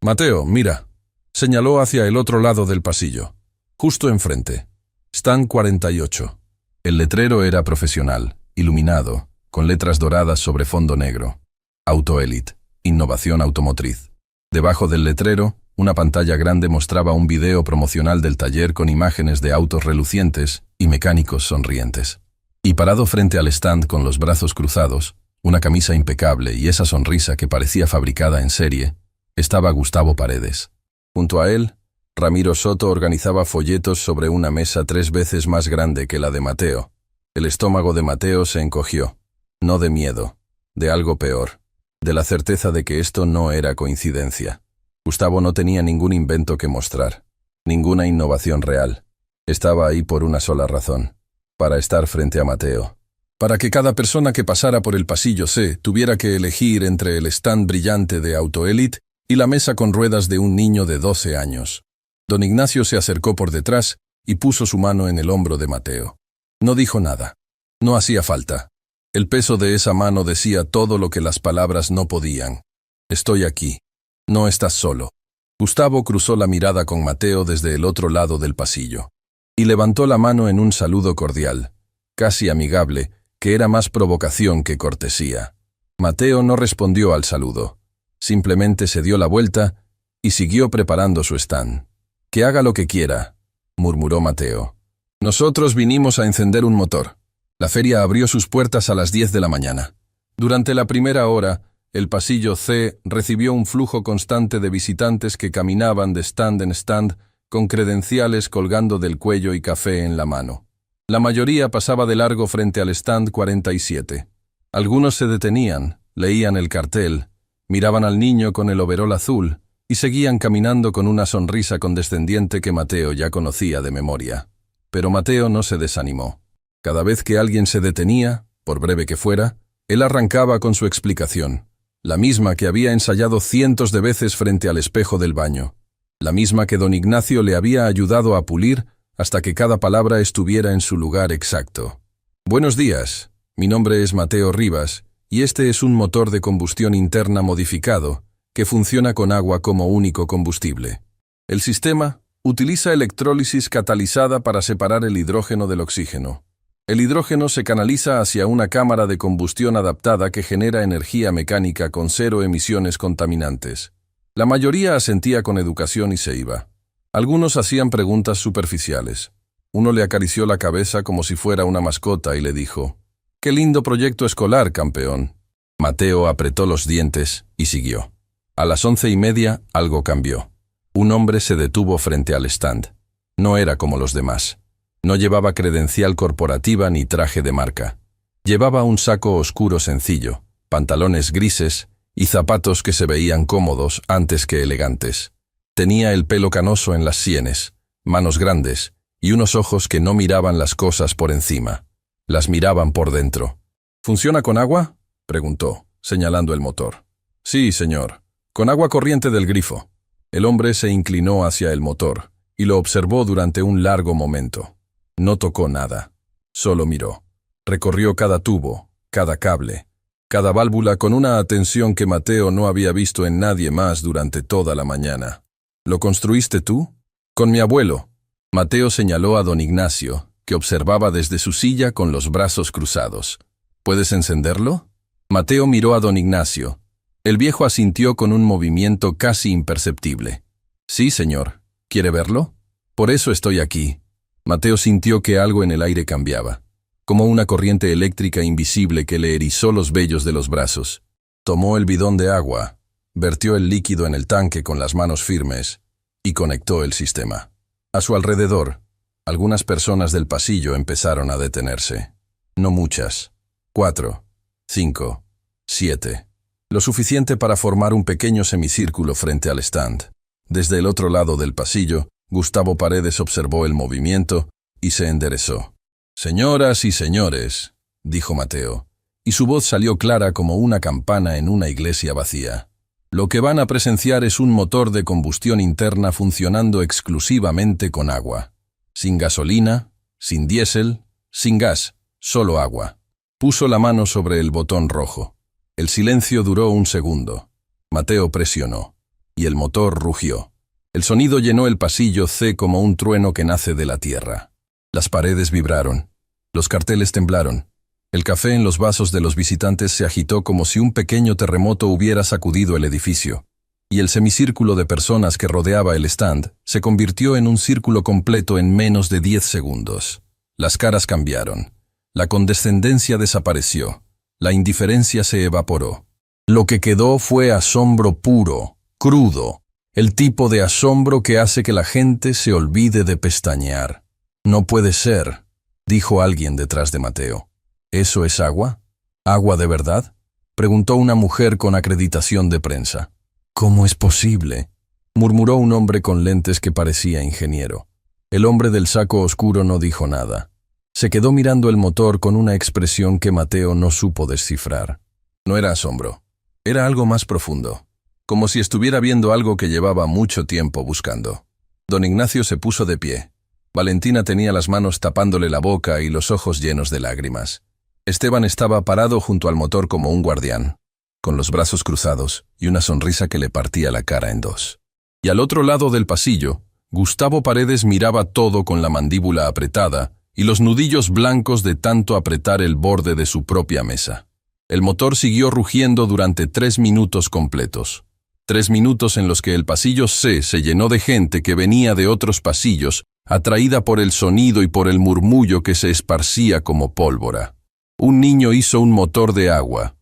«Mateo, mira», señaló hacia el otro lado del pasillo. Justo enfrente. Stand 48. El letrero era profesional, iluminado, con letras doradas sobre fondo negro. AutoElite, innovación automotriz. Debajo del letrero, una pantalla grande mostraba un video promocional del taller con imágenes de autos relucientes y mecánicos sonrientes. Y parado frente al stand con los brazos cruzados, una camisa impecable y esa sonrisa que parecía fabricada en serie, estaba Gustavo Paredes. Junto a él, Ramiro Soto organizaba folletos sobre una mesa 3 veces más grande que la de Mateo. El estómago de Mateo se encogió, no de miedo, de algo peor, de la certeza de que esto no era coincidencia. Gustavo no tenía ningún invento que mostrar, ninguna innovación real. Estaba ahí por una sola razón, para estar frente a Mateo. Para que cada persona que pasara por el pasillo C tuviera que elegir entre el stand brillante de AutoElite y la mesa con ruedas de un niño de 12 años. Don Ignacio se acercó por detrás y puso su mano en el hombro de Mateo. No dijo nada. No hacía falta. El peso de esa mano decía todo lo que las palabras no podían. «Estoy aquí. No estás solo». Gustavo cruzó la mirada con Mateo desde el otro lado del pasillo y levantó la mano en un saludo cordial, casi amigable, que era más provocación que cortesía. Mateo no respondió al saludo. Simplemente se dio la vuelta y siguió preparando su stand. «Que haga lo que quiera», murmuró Mateo. «Nosotros vinimos a encender un motor». La feria abrió sus puertas a las 10 de la mañana. Durante la primera hora, El pasillo C recibió un flujo constante de visitantes que caminaban de stand en stand con credenciales colgando del cuello y café en la mano. La mayoría pasaba de largo frente al stand 47. Algunos se detenían, leían el cartel, miraban al niño con el overol azul y seguían caminando con una sonrisa condescendiente que Mateo ya conocía de memoria. Pero Mateo no se desanimó. Cada vez que alguien se detenía, por breve que fuera, él arrancaba con su explicación, la misma que había ensayado cientos de veces frente al espejo del baño, la misma que don Ignacio le había ayudado a pulir hasta que cada palabra estuviera en su lugar exacto. Buenos días, mi nombre es Mateo Rivas y este es un motor de combustión interna modificado que funciona con agua como único combustible. El sistema utiliza electrólisis catalizada para separar el hidrógeno del oxígeno. El hidrógeno se canaliza hacia una cámara de combustión adaptada que genera energía mecánica con 0 emisiones contaminantes. La mayoría asentía con educación y se iba. Algunos hacían preguntas superficiales. Uno le acarició la cabeza como si fuera una mascota y le dijo: «¡Qué lindo proyecto escolar, campeón!». Mateo apretó los dientes y siguió. A las 11:30 algo cambió. Un hombre se detuvo frente al stand. No era como los demás. No llevaba credencial corporativa ni traje de marca. Llevaba un saco oscuro sencillo, pantalones grises y zapatos que se veían cómodos antes que elegantes. Tenía el pelo canoso en las sienes, manos grandes y unos ojos que no miraban las cosas por encima. Las miraban por dentro. «¿Funciona con agua?», preguntó, señalando el motor. «Sí, señor. Con agua corriente del grifo». El hombre se inclinó hacia el motor y lo observó durante un largo momento. No tocó nada, solo miró. Recorrió cada tubo, cada cable, cada válvula con una atención que Mateo no había visto en nadie más durante toda la mañana. «¿Lo construiste tú?». «Con mi abuelo». Mateo señaló a don Ignacio, que observaba desde su silla con los brazos cruzados. «¿Puedes encenderlo?». Mateo miró a don Ignacio. El viejo asintió con un movimiento casi imperceptible. «Sí, señor. ¿Quiere verlo?». «Por eso estoy aquí». Mateo sintió que algo en el aire cambiaba, como una corriente eléctrica invisible que le erizó los vellos de los brazos. Tomó el bidón de agua, vertió el líquido en el tanque con las manos firmes y conectó el sistema. A su alrededor, algunas personas del pasillo empezaron a detenerse. No muchas. 4, 5, 7. Lo suficiente para formar un pequeño semicírculo frente al stand. Desde el otro lado del pasillo, Gustavo Paredes observó el movimiento y se enderezó. «Señoras y señores», dijo Mateo, y su voz salió clara como una campana en una iglesia vacía. «Lo que van a presenciar es un motor de combustión interna funcionando exclusivamente con agua. Sin gasolina, sin diésel, sin gas, solo agua». Puso la mano sobre el botón rojo. El silencio duró un segundo. Mateo presionó, y el motor rugió. El sonido llenó el pasillo C como un trueno que nace de la tierra. Las paredes vibraron. Los carteles temblaron. El café en los vasos de los visitantes se agitó como si un pequeño terremoto hubiera sacudido el edificio. Y el semicírculo de personas que rodeaba el stand se convirtió en un círculo completo en menos de 10 segundos. Las caras cambiaron. La condescendencia desapareció. La indiferencia se evaporó. Lo que quedó fue asombro puro, crudo. El tipo de asombro que hace que la gente se olvide de pestañear. «No puede ser», dijo alguien detrás de Mateo. «¿Eso es agua? ¿Agua de verdad?», preguntó una mujer con acreditación de prensa. «¿Cómo es posible?», murmuró un hombre con lentes que parecía ingeniero. El hombre del saco oscuro no dijo nada. Se quedó mirando el motor con una expresión que Mateo no supo descifrar. No era asombro. Era algo más profundo. Como si estuviera viendo algo que llevaba mucho tiempo buscando. Don Ignacio se puso de pie. Valentina tenía las manos tapándole la boca y los ojos llenos de lágrimas. Esteban estaba parado junto al motor como un guardián, con los brazos cruzados y una sonrisa que le partía la cara en dos. Y al otro lado del pasillo, Gustavo Paredes miraba todo con la mandíbula apretada y los nudillos blancos de tanto apretar el borde de su propia mesa. El motor siguió rugiendo durante 3 minutos completos. 3 minutos en los que el pasillo C se llenó de gente que venía de otros pasillos, atraída por el sonido y por el murmullo que se esparcía como pólvora. Un niño hizo un motor de agua.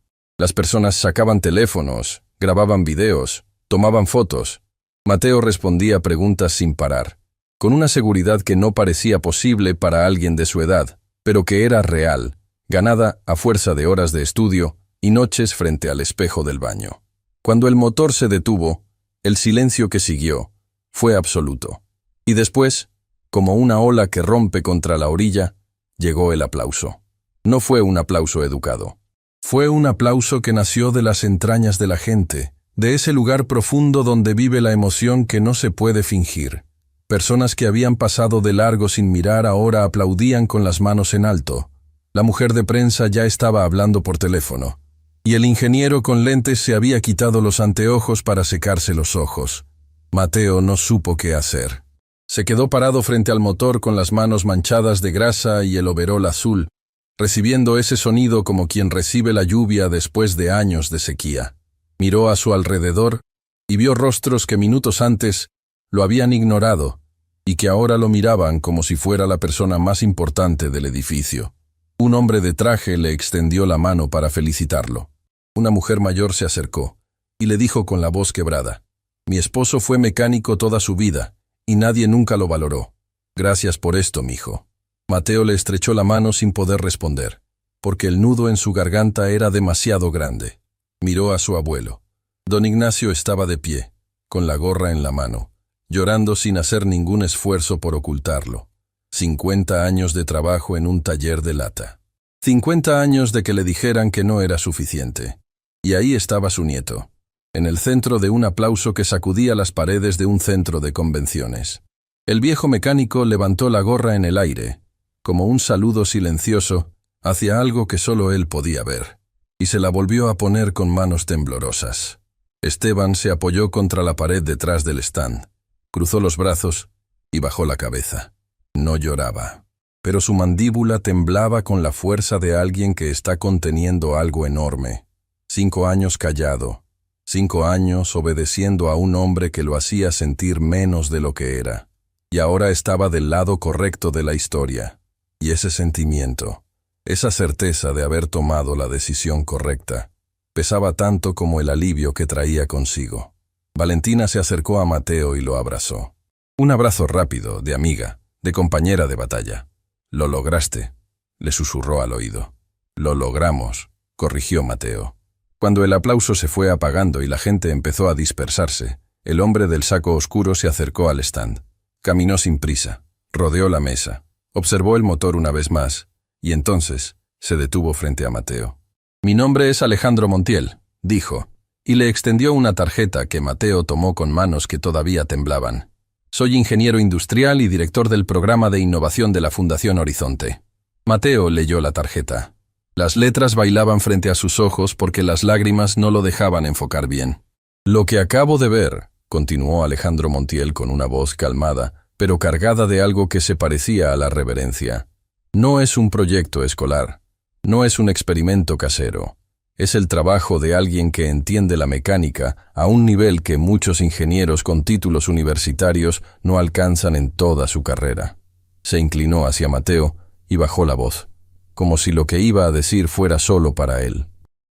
Las personas sacaban teléfonos, grababan videos, tomaban fotos. Mateo respondía preguntas sin parar, con una seguridad que no parecía posible para alguien de su edad, pero que era real, ganada a fuerza de horas de estudio y noches frente al espejo del baño. Cuando el motor se detuvo, el silencio que siguió fue absoluto. Y después, como una ola que rompe contra la orilla, llegó el aplauso. No fue un aplauso educado. Fue un aplauso que nació de las entrañas de la gente, de ese lugar profundo donde vive la emoción que no se puede fingir. Personas que habían pasado de largo sin mirar ahora aplaudían con las manos en alto. La mujer de prensa ya estaba hablando por teléfono. Y el ingeniero con lentes se había quitado los anteojos para secarse los ojos. Mateo no supo qué hacer. Se quedó parado frente al motor con las manos manchadas de grasa y el overol azul, recibiendo ese sonido como quien recibe la lluvia después de años de sequía. Miró a su alrededor y vio rostros que minutos antes lo habían ignorado y que ahora lo miraban como si fuera la persona más importante del edificio. Un hombre de traje le extendió la mano para felicitarlo. Una mujer mayor se acercó y le dijo con la voz quebrada: «Mi esposo fue mecánico toda su vida y nadie nunca lo valoró. Gracias por esto, mijo». Mateo le estrechó la mano sin poder responder, porque el nudo en su garganta era demasiado grande. Miró a su abuelo. Don Ignacio estaba de pie, con la gorra en la mano, llorando sin hacer ningún esfuerzo por ocultarlo. 50 años de trabajo en un taller de lata. 50 años de que le dijeran que no era suficiente. Y ahí estaba su nieto, en el centro de un aplauso que sacudía las paredes de un centro de convenciones. El viejo mecánico levantó la gorra en el aire, como un saludo silencioso hacia algo que solo él podía ver, y se la volvió a poner con manos temblorosas. Esteban se apoyó contra la pared detrás del stand, cruzó los brazos y bajó la cabeza. No lloraba, pero su mandíbula temblaba con la fuerza de alguien que está conteniendo algo enorme. 5 años callado, 5 años obedeciendo a un hombre que lo hacía sentir menos de lo que era, y ahora estaba del lado correcto de la historia. Y ese sentimiento, esa certeza de haber tomado la decisión correcta, pesaba tanto como el alivio que traía consigo. Valentina se acercó a Mateo y lo abrazó. Un abrazo rápido, de amiga, de compañera de batalla. «Lo lograste», le susurró al oído. «Lo logramos», corrigió Mateo. Cuando el aplauso se fue apagando y la gente empezó a dispersarse, el hombre del saco oscuro se acercó al stand. Caminó sin prisa, rodeó la mesa, observó el motor una vez más, y entonces se detuvo frente a Mateo. «Mi nombre es Alejandro Montiel», dijo, y le extendió una tarjeta que Mateo tomó con manos que todavía temblaban. «Soy ingeniero industrial y director del programa de innovación de la Fundación Horizonte». Mateo leyó la tarjeta. Las letras bailaban frente a sus ojos porque las lágrimas no lo dejaban enfocar bien. «Lo que acabo de ver», continuó Alejandro Montiel con una voz calmada, pero cargada de algo que se parecía a la reverencia. «No es un proyecto escolar, no es un experimento casero. Es el trabajo de alguien que entiende la mecánica a un nivel que muchos ingenieros con títulos universitarios no alcanzan en toda su carrera». Se inclinó hacia Mateo y bajó la voz, como si lo que iba a decir fuera solo para él.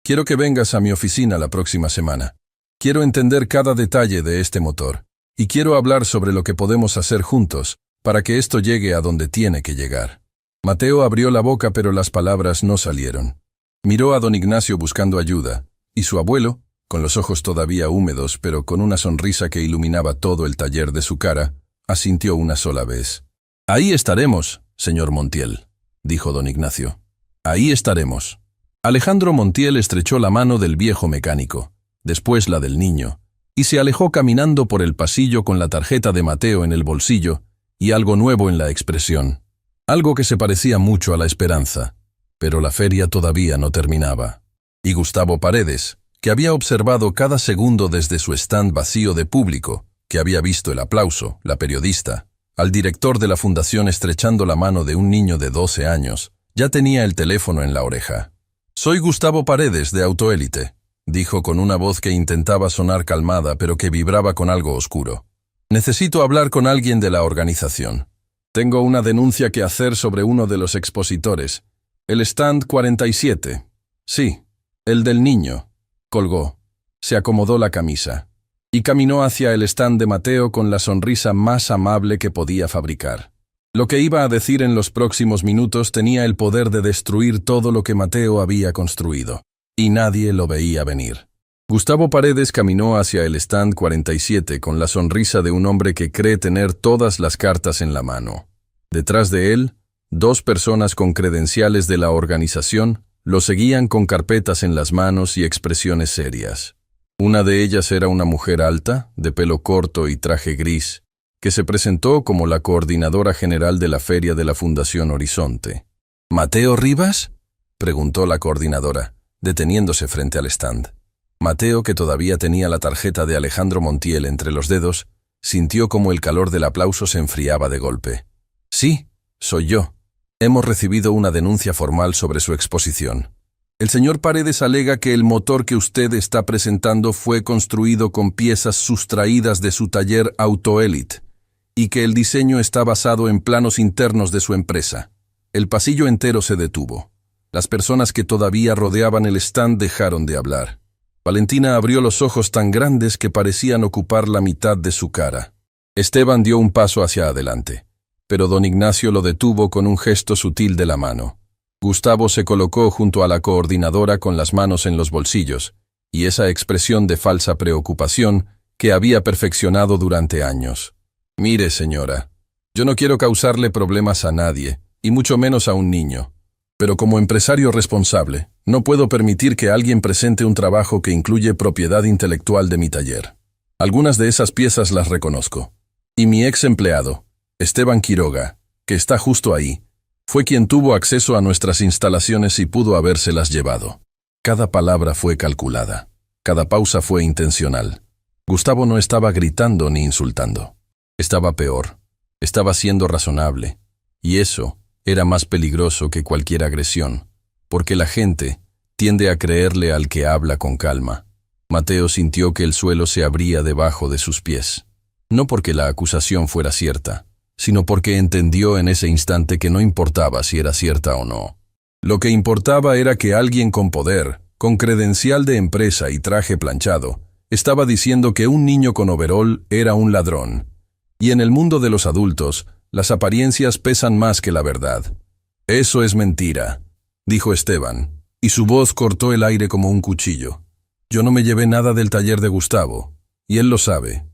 «Quiero que vengas a mi oficina la próxima semana. Quiero entender cada detalle de este motor. Y quiero hablar sobre lo que podemos hacer juntos para que esto llegue a donde tiene que llegar». Mateo abrió la boca, pero las palabras no salieron. Miró a don Ignacio buscando ayuda, y su abuelo, con los ojos todavía húmedos pero con una sonrisa que iluminaba todo el taller de su cara, asintió una sola vez. «Ahí estaremos, señor Montiel», dijo don Ignacio. «Ahí estaremos». Alejandro Montiel estrechó la mano del viejo mecánico, después la del niño, y se alejó caminando por el pasillo con la tarjeta de Mateo en el bolsillo y algo nuevo en la expresión. Algo que se parecía mucho a la esperanza. Pero la feria todavía no terminaba. Y Gustavo Paredes, que había observado cada segundo desde su stand vacío de público, que había visto el aplauso, la periodista, al director de la fundación estrechando la mano de un niño de 12 años, ya tenía el teléfono en la oreja. «Soy Gustavo Paredes, de Autoélite», dijo con una voz que intentaba sonar calmada pero que vibraba con algo oscuro. «Necesito hablar con alguien de la organización. Tengo una denuncia que hacer sobre uno de los expositores. El stand 47. Sí, El del niño. Colgó. Se acomodó la camisa. Y caminó hacia el stand de Mateo con la sonrisa más amable que podía fabricar. Lo que iba a decir en los próximos minutos tenía el poder de destruir todo lo que Mateo había construido. Y nadie lo veía venir. Gustavo Paredes caminó hacia el stand 47 con la sonrisa de un hombre que cree tener todas las cartas en la mano. Detrás de él, 2 personas con credenciales de la organización lo seguían con carpetas en las manos y expresiones serias. Una de ellas era una mujer alta, de pelo corto y traje gris, que se presentó como la coordinadora general de la feria de la Fundación Horizonte. ¿Mateo Rivas?, preguntó la coordinadora, deteniéndose frente al stand. Mateo, que todavía tenía la tarjeta de Alejandro Montiel entre los dedos, sintió como el calor del aplauso se enfriaba de golpe. Sí, soy yo. Hemos recibido una denuncia formal sobre su exposición. El señor Paredes alega que el motor que usted está presentando fue construido con piezas sustraídas de su taller AutoElite y que el diseño está basado en planos internos de su empresa. El pasillo entero se detuvo. Las personas que todavía rodeaban el stand dejaron de hablar. Valentina abrió los ojos tan grandes que parecían ocupar la mitad de su cara. Esteban dio un paso hacia adelante, pero don Ignacio lo detuvo con un gesto sutil de la mano. Gustavo se colocó junto a la coordinadora con las manos en los bolsillos, y esa expresión de falsa preocupación que había perfeccionado durante años. Mire, señora, yo no quiero causarle problemas a nadie, y mucho menos a un niño. Pero como empresario responsable, no puedo permitir que alguien presente un trabajo que incluye propiedad intelectual de mi taller. Algunas de esas piezas las reconozco. Y mi ex empleado, Esteban Quiroga, que está justo ahí, fue quien tuvo acceso a nuestras instalaciones y pudo habérselas llevado. Cada palabra fue calculada. Cada pausa fue intencional. Gustavo no estaba gritando ni insultando. Estaba peor. Estaba siendo razonable. Y eso era más peligroso que cualquier agresión, porque la gente tiende a creerle al que habla con calma. Mateo sintió que el suelo se abría debajo de sus pies. No porque la acusación fuera cierta, sino porque entendió en ese instante que no importaba si era cierta o no. Lo que importaba era que alguien con poder, con credencial de empresa y traje planchado, estaba diciendo que un niño con overol era un ladrón. Y en el mundo de los adultos, las apariencias pesan más que la verdad. Eso es mentira, dijo Esteban, y su voz cortó el aire como un cuchillo. Yo no me llevé nada del taller de Gustavo, y él lo sabe.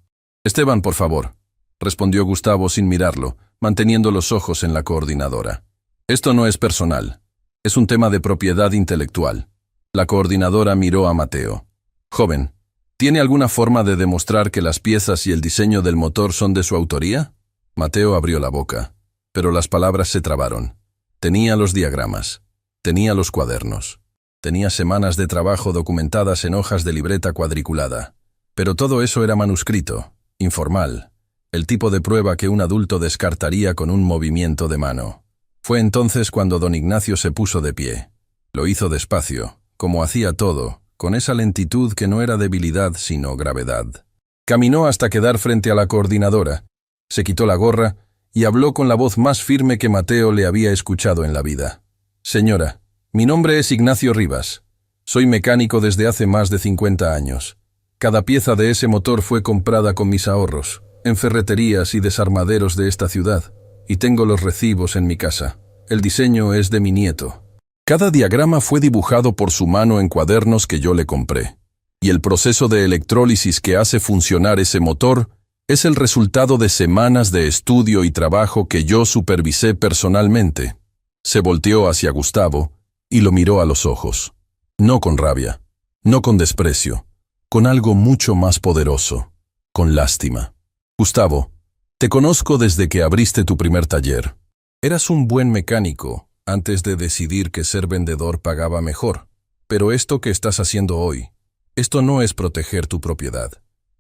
Esteban, por favor, respondió Gustavo sin mirarlo, manteniendo los ojos en la coordinadora. Esto no es personal, es un tema de propiedad intelectual. La coordinadora miró a Mateo. Joven, ¿tiene alguna forma de demostrar que las piezas y el diseño del motor son de su autoría? Mateo abrió la boca, pero las palabras se trabaron. Tenía los diagramas, tenía los cuadernos, tenía semanas de trabajo documentadas en hojas de libreta cuadriculada. Pero todo eso era manuscrito, informal, el tipo de prueba que un adulto descartaría con un movimiento de mano. Fue entonces cuando don Ignacio se puso de pie. Lo hizo despacio, como hacía todo, con esa lentitud que no era debilidad sino gravedad. Caminó hasta quedar frente a la coordinadora. Se quitó la gorra y habló con la voz más firme que Mateo le había escuchado en la vida. Señora, mi nombre es Ignacio Rivas. Soy mecánico desde hace más de 50 años. Cada pieza de ese motor fue comprada con mis ahorros, en ferreterías y desarmaderos de esta ciudad, y tengo los recibos en mi casa. El diseño es de mi nieto. Cada diagrama fue dibujado por su mano en cuadernos que yo le compré, y el proceso de electrólisis que hace funcionar ese motor es el resultado de semanas de estudio y trabajo que yo supervisé personalmente. Se volteó hacia Gustavo y lo miró a los ojos. No con rabia, no con desprecio, con algo mucho más poderoso, con lástima. Gustavo, te conozco desde que abriste tu primer taller. Eras un buen mecánico antes de decidir que ser vendedor pagaba mejor. Pero esto que estás haciendo hoy, esto no es proteger tu propiedad.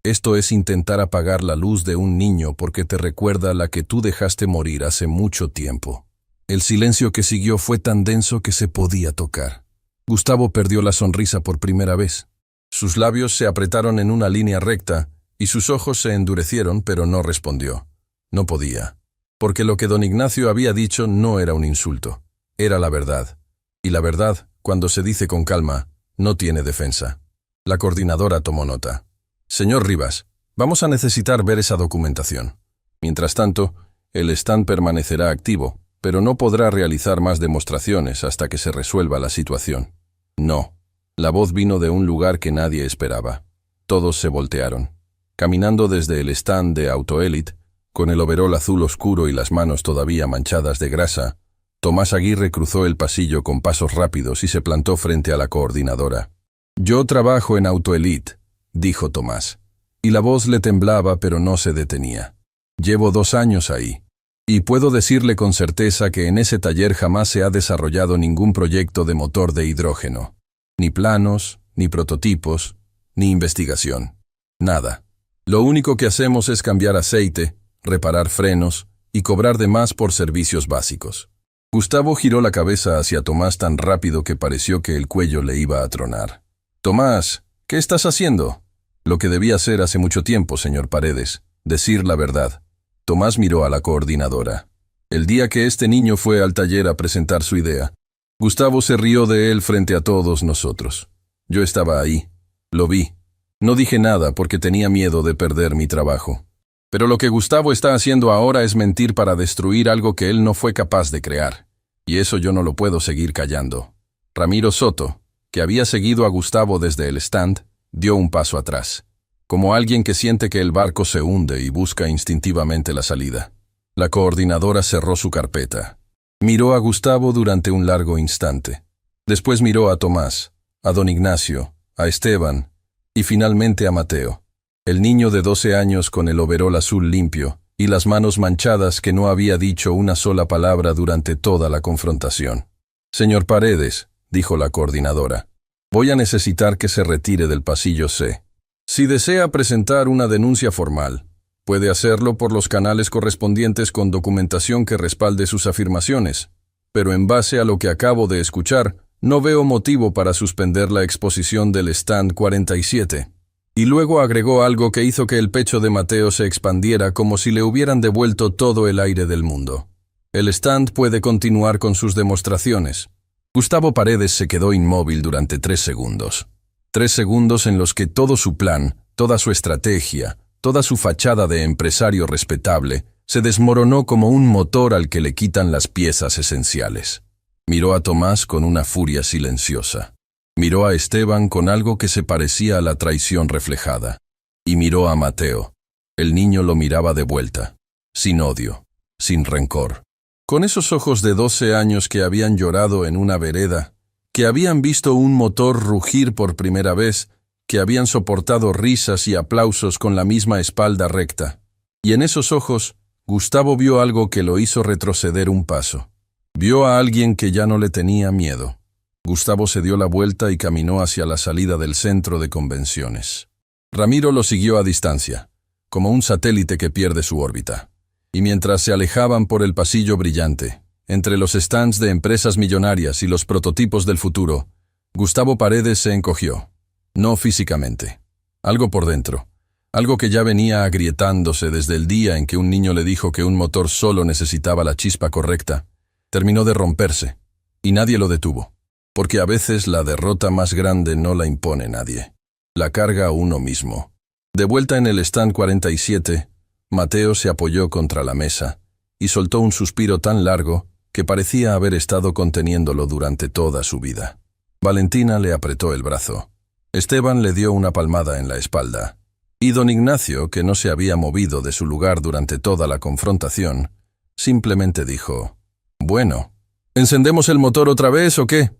Esto es intentar apagar la luz de un niño porque te recuerda a la que tú dejaste morir hace mucho tiempo. El silencio que siguió fue tan denso que se podía tocar. Gustavo perdió la sonrisa por primera vez. Sus labios se apretaron en una línea recta y sus ojos se endurecieron, pero no respondió. No podía, porque lo que don Ignacio había dicho no era un insulto, era la verdad. Y la verdad, cuando se dice con calma, No tiene defensa. La coordinadora tomó nota. Señor Rivas, vamos a necesitar ver esa documentación. Mientras tanto, el stand permanecerá activo, pero no podrá realizar más demostraciones hasta que se resuelva la situación. No. La voz vino de un lugar que nadie esperaba. Todos se voltearon. Caminando desde el stand de AutoElite, con el overol azul oscuro y las manos todavía manchadas de grasa, Tomás Aguirre cruzó el pasillo con pasos rápidos y se plantó frente a la coordinadora. «Yo trabajo en AutoElite», dijo Tomás, y la voz le temblaba pero no se detenía. «Llevo 2 años ahí, y puedo decirle con certeza que en ese taller jamás se ha desarrollado ningún proyecto de motor de hidrógeno. Ni planos, ni prototipos, ni investigación. Nada. Lo único que hacemos es cambiar aceite, reparar frenos y cobrar de más por servicios básicos». Gustavo giró la cabeza hacia Tomás tan rápido que pareció que el cuello le iba a tronar. «Tomás, ¿qué estás haciendo?» «Lo que debía hacer hace mucho tiempo, señor Paredes, decir la verdad». Tomás miró a la coordinadora. El día que este niño fue al taller a presentar su idea, Gustavo se rió de él frente a todos nosotros. Yo estaba ahí. Lo vi. No dije nada porque tenía miedo de perder mi trabajo. Pero lo que Gustavo está haciendo ahora es mentir para destruir algo que él no fue capaz de crear. Y eso yo no lo puedo seguir callando. Ramiro Soto, que había seguido a Gustavo desde el stand, dio un paso atrás, como alguien que siente que el barco se hunde y busca instintivamente la salida. La coordinadora cerró su carpeta. Miró a Gustavo durante un largo instante. Después miró a Tomás, a don Ignacio, a Esteban y finalmente a Mateo, el niño de 12 años con el overol azul limpio y las manos manchadas que no había dicho una sola palabra durante toda la confrontación. «Señor Paredes», dijo la coordinadora, «voy a necesitar que se retire del pasillo C. Si desea presentar una denuncia formal, puede hacerlo por los canales correspondientes con documentación que respalde sus afirmaciones, pero en base a lo que acabo de escuchar, no veo motivo para suspender la exposición del stand 47. Y luego agregó algo que hizo que el pecho de Mateo se expandiera como si le hubieran devuelto todo el aire del mundo. «El stand puede continuar con sus demostraciones». Gustavo Paredes se quedó inmóvil durante 3 segundos. 3 segundos en los que todo su plan, toda su estrategia, toda su fachada de empresario respetable, se desmoronó como un motor al que le quitan las piezas esenciales. Miró a Tomás con una furia silenciosa. Miró a Esteban con algo que se parecía a la traición reflejada. Y miró a Mateo. El niño lo miraba de vuelta, sin odio, sin rencor. Con esos ojos de 12 años que habían llorado en una vereda, que habían visto un motor rugir por primera vez, que habían soportado risas y aplausos con la misma espalda recta. Y en esos ojos, Gustavo vio algo que lo hizo retroceder un paso. Vio a alguien que ya no le tenía miedo. Gustavo se dio la vuelta y caminó hacia la salida del centro de convenciones. Ramiro lo siguió a distancia, como un satélite que pierde su órbita. Y mientras se alejaban por el pasillo brillante, entre los stands de empresas millonarias y los prototipos del futuro, Gustavo Paredes se encogió. No físicamente. Algo por dentro. Algo que ya venía agrietándose desde el día en que un niño le dijo que un motor solo necesitaba la chispa correcta. Terminó de romperse, y nadie lo detuvo. Porque a veces la derrota más grande no la impone nadie. La carga uno mismo. De vuelta en el stand 47, Mateo se apoyó contra la mesa y soltó un suspiro tan largo que parecía haber estado conteniéndolo durante toda su vida. Valentina le apretó el brazo. Esteban le dio una palmada en la espalda. Y don Ignacio, que no se había movido de su lugar durante toda la confrontación, simplemente dijo: «Bueno, ¿encendemos el motor otra vez o qué?»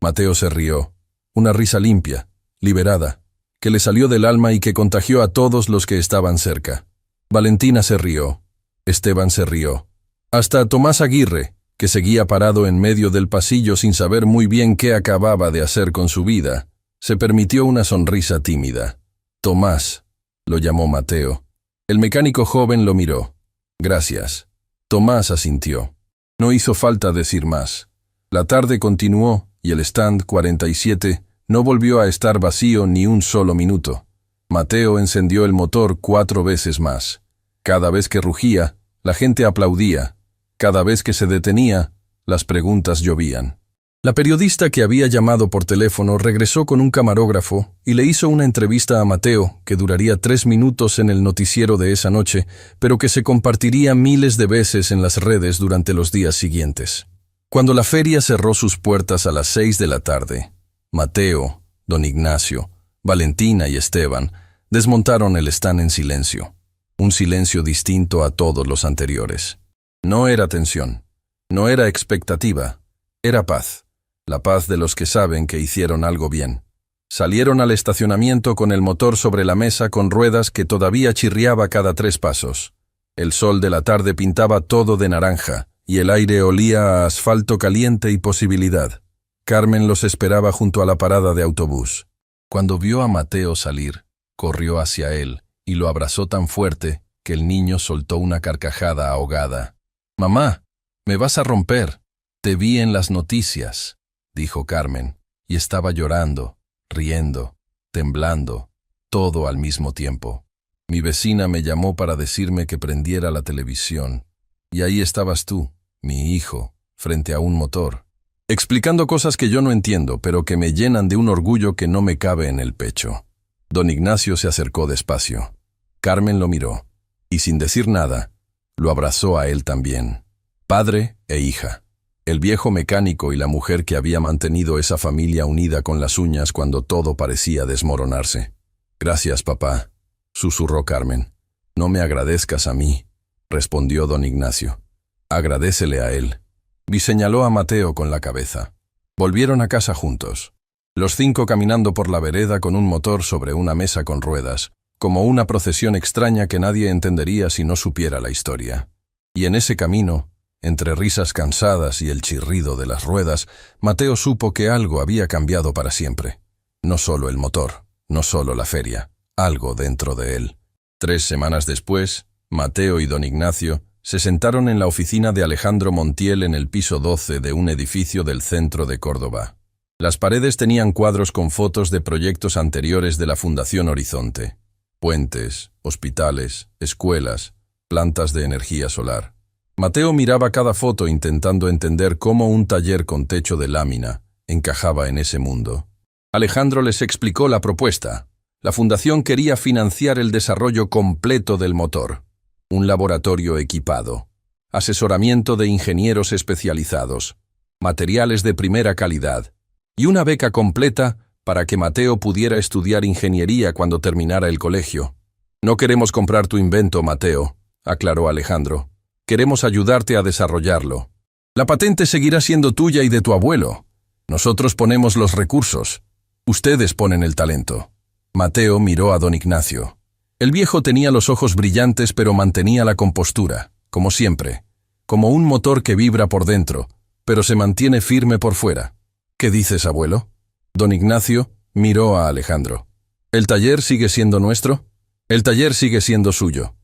Mateo se rió, una risa limpia, liberada, que le salió del alma y que contagió a todos los que estaban cerca. Valentina se rió, Esteban se rió. Hasta Tomás Aguirre, que seguía parado en medio del pasillo sin saber muy bien qué acababa de hacer con su vida, se permitió una sonrisa tímida. «Tomás», lo llamó Mateo. El mecánico joven lo miró. «Gracias». Tomás asintió. No hizo falta decir más. La tarde continuó y el stand 47 no volvió a estar vacío ni un solo minuto. Mateo encendió el motor 4 veces más. Cada vez que rugía, la gente aplaudía. Cada vez que se detenía, las preguntas llovían. La periodista que había llamado por teléfono regresó con un camarógrafo y le hizo una entrevista a Mateo, que duraría 3 minutos en el noticiero de esa noche, pero que se compartiría miles de veces en las redes durante los días siguientes. Cuando la feria cerró sus puertas a las 6 de la tarde, Mateo, don Ignacio, Valentina y Esteban desmontaron el stand en silencio. Un silencio distinto a todos los anteriores. No era tensión, no era expectativa, era paz. La paz de los que saben que hicieron algo bien. Salieron al estacionamiento con el motor sobre la mesa con ruedas que todavía chirriaba cada 3 pasos. El sol de la tarde pintaba todo de naranja y el aire olía a asfalto caliente y posibilidad. Carmen los esperaba junto a la parada de autobús. Cuando vio a Mateo salir, corrió hacia él y lo abrazó tan fuerte que el niño soltó una carcajada ahogada. «Mamá, me vas a romper. Te vi en las noticias», dijo Carmen, y estaba llorando, riendo, temblando, todo al mismo tiempo. Mi vecina me llamó para decirme que prendiera la televisión, y ahí estabas tú, mi hijo, frente a un motor, explicando cosas que yo no entiendo, pero que me llenan de un orgullo que no me cabe en el pecho. Don Ignacio se acercó despacio. Carmen lo miró, y sin decir nada, lo abrazó a él también. Padre e hija. El viejo mecánico y la mujer que había mantenido esa familia unida con las uñas cuando todo parecía desmoronarse. «Gracias, papá», susurró Carmen. «No me agradezcas a mí», respondió don Ignacio. «Agradécele a él». Y señaló a Mateo con la cabeza. Volvieron a casa juntos. Los 5 caminando por la vereda con un motor sobre una mesa con ruedas, como una procesión extraña que nadie entendería si no supiera la historia. Y en ese camino, entre risas cansadas y el chirrido de las ruedas, Mateo supo que algo había cambiado para siempre. No solo el motor, no solo la feria, algo dentro de él. 3 semanas después, Mateo y don Ignacio se sentaron en la oficina de Alejandro Montiel en el piso 12 de un edificio del centro de Córdoba. Las paredes tenían cuadros con fotos de proyectos anteriores de la Fundación Horizonte. Puentes, hospitales, escuelas, plantas de energía solar. Mateo miraba cada foto intentando entender cómo un taller con techo de lámina encajaba en ese mundo. Alejandro les explicó la propuesta. La fundación quería financiar el desarrollo completo del motor. Un laboratorio equipado, asesoramiento de ingenieros especializados, materiales de primera calidad y una beca completa para que Mateo pudiera estudiar ingeniería cuando terminara el colegio. «No queremos comprar tu invento, Mateo», aclaró Alejandro. «Queremos ayudarte a desarrollarlo. La patente seguirá siendo tuya y de tu abuelo. Nosotros ponemos los recursos. Ustedes ponen el talento». Mateo miró a don Ignacio. El viejo tenía los ojos brillantes pero mantenía la compostura, como siempre, como un motor que vibra por dentro, pero se mantiene firme por fuera. «¿Qué dices, abuelo?» Don Ignacio miró a Alejandro. «¿El taller sigue siendo nuestro?» «El taller sigue siendo suyo.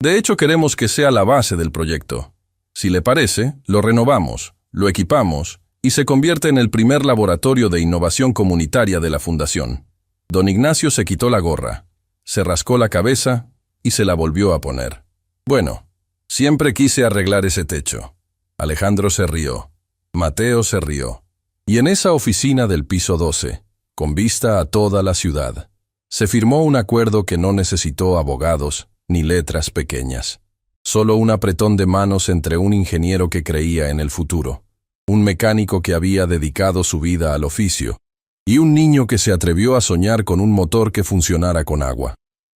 De hecho, queremos que sea la base del proyecto. Si le parece, lo renovamos, lo equipamos y se convierte en el primer laboratorio de innovación comunitaria de la Fundación». Don Ignacio se quitó la gorra, se rascó la cabeza y se la volvió a poner. «Bueno, siempre quise arreglar ese techo». Alejandro se rió. Mateo se rió. Y en esa oficina del piso 12, con vista a toda la ciudad, se firmó un acuerdo que no necesitó abogados ni letras pequeñas. Solo un apretón de manos entre un ingeniero que creía en el futuro, un mecánico que había dedicado su vida al oficio, y un niño que se atrevió a soñar con un motor que funcionara con agua.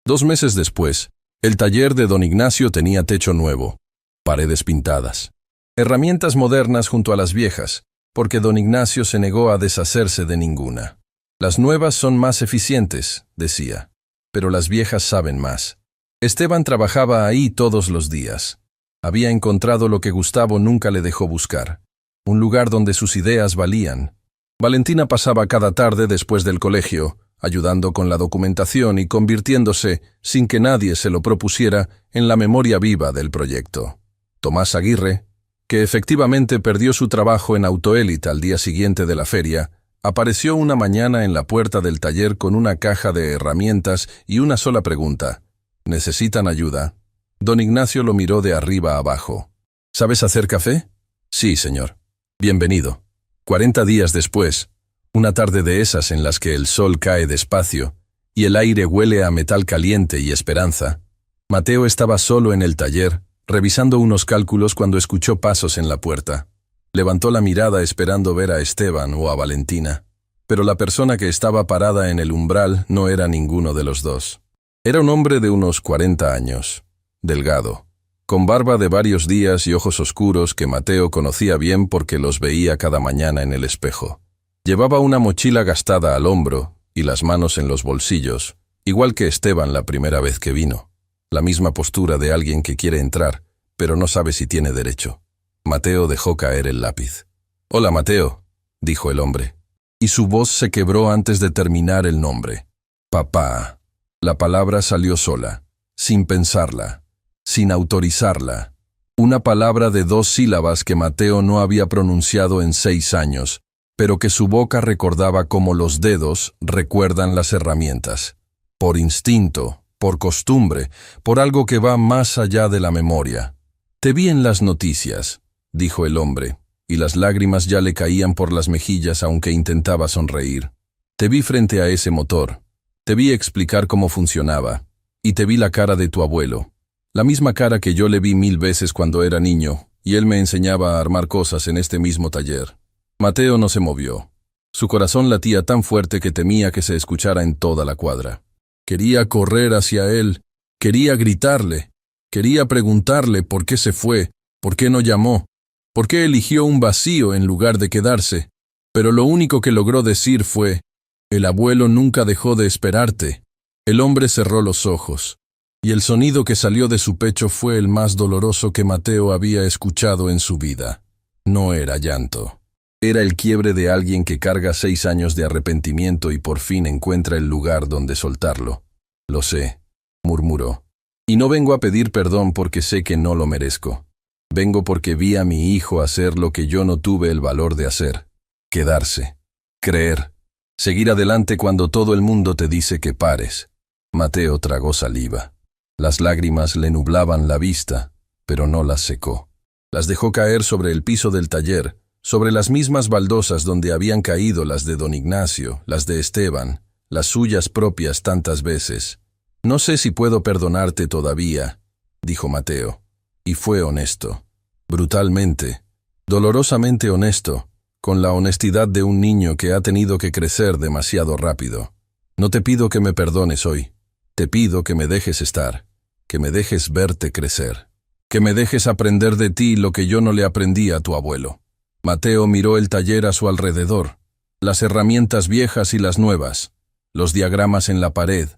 2 meses después, el taller de don Ignacio tenía techo nuevo, paredes pintadas, herramientas modernas junto a las viejas, porque don Ignacio se negó a deshacerse de ninguna. «Las nuevas son más eficientes», decía, «pero las viejas saben más». Esteban trabajaba ahí todos los días. Había encontrado lo que Gustavo nunca le dejó buscar, un lugar donde sus ideas valían. Valentina pasaba cada tarde después del colegio, ayudando con la documentación y convirtiéndose, sin que nadie se lo propusiera, en la memoria viva del proyecto. Tomás Aguirre, que efectivamente perdió su trabajo en Autoélite al día siguiente de la feria, apareció una mañana en la puerta del taller con una caja de herramientas y una sola pregunta: «¿Necesitan ayuda?» Don Ignacio lo miró de arriba a abajo. «¿Sabes hacer café?» «Sí, señor». «Bienvenido». 40 días después, una tarde de esas en las que el sol cae despacio y el aire huele a metal caliente y esperanza, Mateo estaba solo en el taller, revisando unos cálculos cuando escuchó pasos en la puerta. Levantó la mirada esperando ver a Esteban o a Valentina, pero la persona que estaba parada en el umbral no era ninguno de los dos. Era un hombre de unos 40 años, delgado, con barba de varios días y ojos oscuros que Mateo conocía bien porque los veía cada mañana en el espejo. Llevaba una mochila gastada al hombro y las manos en los bolsillos, igual que Esteban la primera vez que vino. La misma postura de alguien que quiere entrar, pero no sabe si tiene derecho. Mateo dejó caer el lápiz. «Hola, Mateo», dijo el hombre, y su voz se quebró antes de terminar el nombre. «Papá». La palabra salió sola, sin pensarla, sin autorizarla. Una palabra de 2 sílabas que Mateo no había pronunciado en 6 años, pero que su boca recordaba como los dedos recuerdan las herramientas. Por instinto, por costumbre, por algo que va más allá de la memoria. «Te vi en las noticias», dijo el hombre, y las lágrimas ya le caían por las mejillas aunque intentaba sonreír. «Te vi frente a ese motor. Te vi explicar cómo funcionaba, y te vi la cara de tu abuelo, la misma cara que yo le vi 1000 veces cuando era niño, y él me enseñaba a armar cosas en este mismo taller». Mateo no se movió. Su corazón latía tan fuerte que temía que se escuchara en toda la cuadra. Quería correr hacia él, quería gritarle, quería preguntarle por qué se fue, por qué no llamó, por qué eligió un vacío en lugar de quedarse, pero lo único que logró decir fue: «El abuelo nunca dejó de esperarte». El hombre cerró los ojos, y el sonido que salió de su pecho fue el más doloroso que Mateo había escuchado en su vida. No era llanto. Era el quiebre de alguien que carga 6 años de arrepentimiento y por fin encuentra el lugar donde soltarlo. «Lo sé», murmuró, «y no vengo a pedir perdón porque sé que no lo merezco. Vengo porque vi a mi hijo hacer lo que yo no tuve el valor de hacer. Quedarse. Creer. Seguir adelante cuando todo el mundo te dice que pares». Mateo tragó saliva. Las lágrimas le nublaban la vista, pero no las secó. Las dejó caer sobre el piso del taller, sobre las mismas baldosas donde habían caído las de don Ignacio, las de Esteban, las suyas propias tantas veces. «No sé si puedo perdonarte todavía», dijo Mateo, y fue honesto, brutalmente, dolorosamente honesto, con la honestidad de un niño que ha tenido que crecer demasiado rápido. «No te pido que me perdones hoy, te pido que me dejes estar, que me dejes verte crecer, que me dejes aprender de ti lo que yo no le aprendí a tu abuelo». Mateo miró el taller a su alrededor, las herramientas viejas y las nuevas, los diagramas en la pared,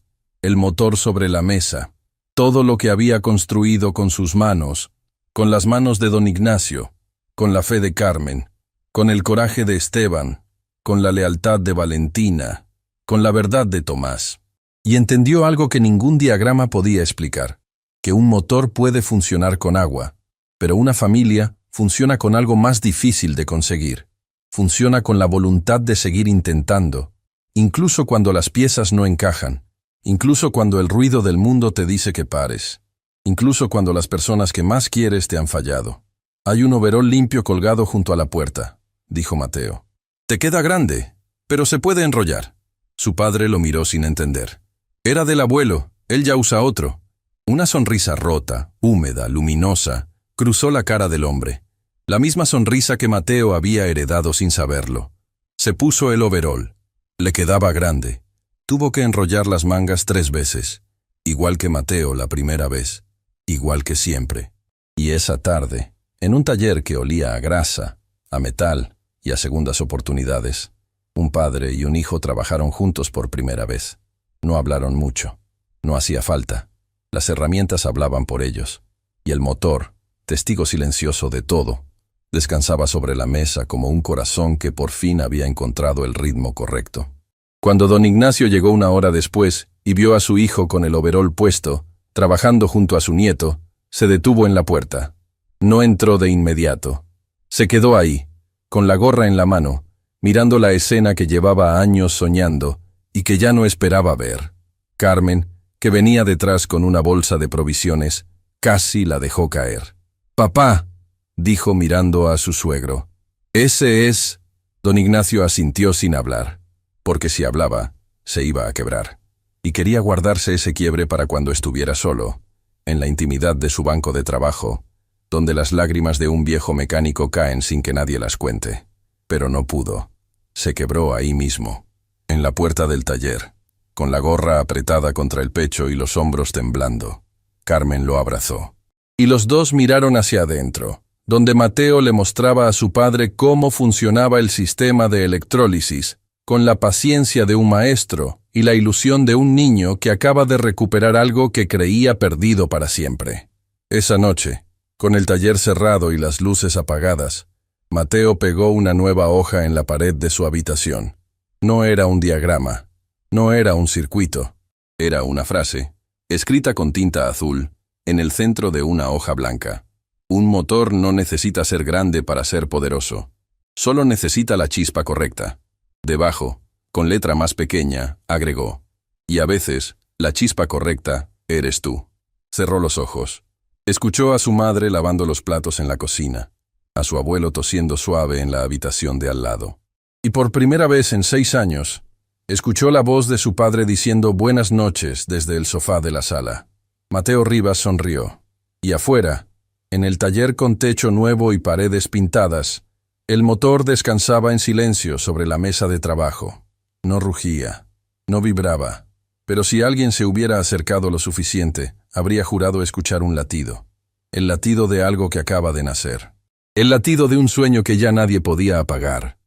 el motor sobre la mesa, todo lo que había construido con sus manos, con las manos de don Ignacio, con la fe de Carmen, con el coraje de Esteban, con la lealtad de Valentina, con la verdad de Tomás. Y entendió algo que ningún diagrama podía explicar, que un motor puede funcionar con agua, pero una familia funciona con algo más difícil de conseguir. Funciona con la voluntad de seguir intentando, incluso cuando las piezas no encajan, incluso cuando el ruido del mundo te dice que pares, incluso cuando las personas que más quieres te han fallado. «Hay un overol limpio colgado junto a la puerta», dijo Mateo. «Te queda grande, pero se puede enrollar». Su padre lo miró sin entender. «Era del abuelo, él ya usa otro». Una sonrisa rota, húmeda, luminosa, cruzó la cara del hombre. La misma sonrisa que Mateo había heredado sin saberlo. Se puso el overol. Le quedaba grande. Tuvo que enrollar las mangas 3 veces. Igual que Mateo la primera vez. Igual que siempre. Y esa tarde, en un taller que olía a grasa, a metal y a segundas oportunidades, un padre y un hijo trabajaron juntos por primera vez. No hablaron mucho. No hacía falta. Las herramientas hablaban por ellos. Y el motor, testigo silencioso de todo, descansaba sobre la mesa como un corazón que por fin había encontrado el ritmo correcto. Cuando don Ignacio llegó 1 hora después y vio a su hijo con el overol puesto, trabajando junto a su nieto, se detuvo en la puerta. No entró de inmediato. Se quedó ahí, con la gorra en la mano, mirando la escena que llevaba años soñando y que ya no esperaba ver. Carmen, que venía detrás con una bolsa de provisiones, casi la dejó caer. «Papá», dijo mirando a su suegro. «Ese es...» Don Ignacio asintió sin hablar, porque si hablaba, se iba a quebrar, y quería guardarse ese quiebre para cuando estuviera solo, en la intimidad de su banco de trabajo, donde las lágrimas de un viejo mecánico caen sin que nadie las cuente. Pero no pudo. Se quebró ahí mismo, en la puerta del taller, con la gorra apretada contra el pecho y los hombros temblando. Carmen lo abrazó. Y los dos miraron hacia adentro, donde Mateo le mostraba a su padre cómo funcionaba el sistema de electrólisis, con la paciencia de un maestro y la ilusión de un niño que acaba de recuperar algo que creía perdido para siempre. Esa noche, con el taller cerrado y las luces apagadas, Mateo pegó una nueva hoja en la pared de su habitación. No era un diagrama, no era un circuito, era una frase, escrita con tinta azul, en el centro de una hoja blanca. Un motor no necesita ser grande para ser poderoso, solo necesita la chispa correcta. Debajo, con letra más pequeña, agregó, y a veces, la chispa correcta eres tú. Cerró los ojos. Escuchó a su madre lavando los platos en la cocina, a su abuelo tosiendo suave en la habitación de al lado. Y por primera vez en 6 años, escuchó la voz de su padre diciendo buenas noches desde el sofá de la sala. Mateo Rivas sonrió. Y afuera, en el taller con techo nuevo y paredes pintadas, el motor descansaba en silencio sobre la mesa de trabajo. No rugía, no vibraba, pero si alguien se hubiera acercado lo suficiente, habría jurado escuchar un latido. El latido de algo que acaba de nacer. El latido de un sueño que ya nadie podía apagar.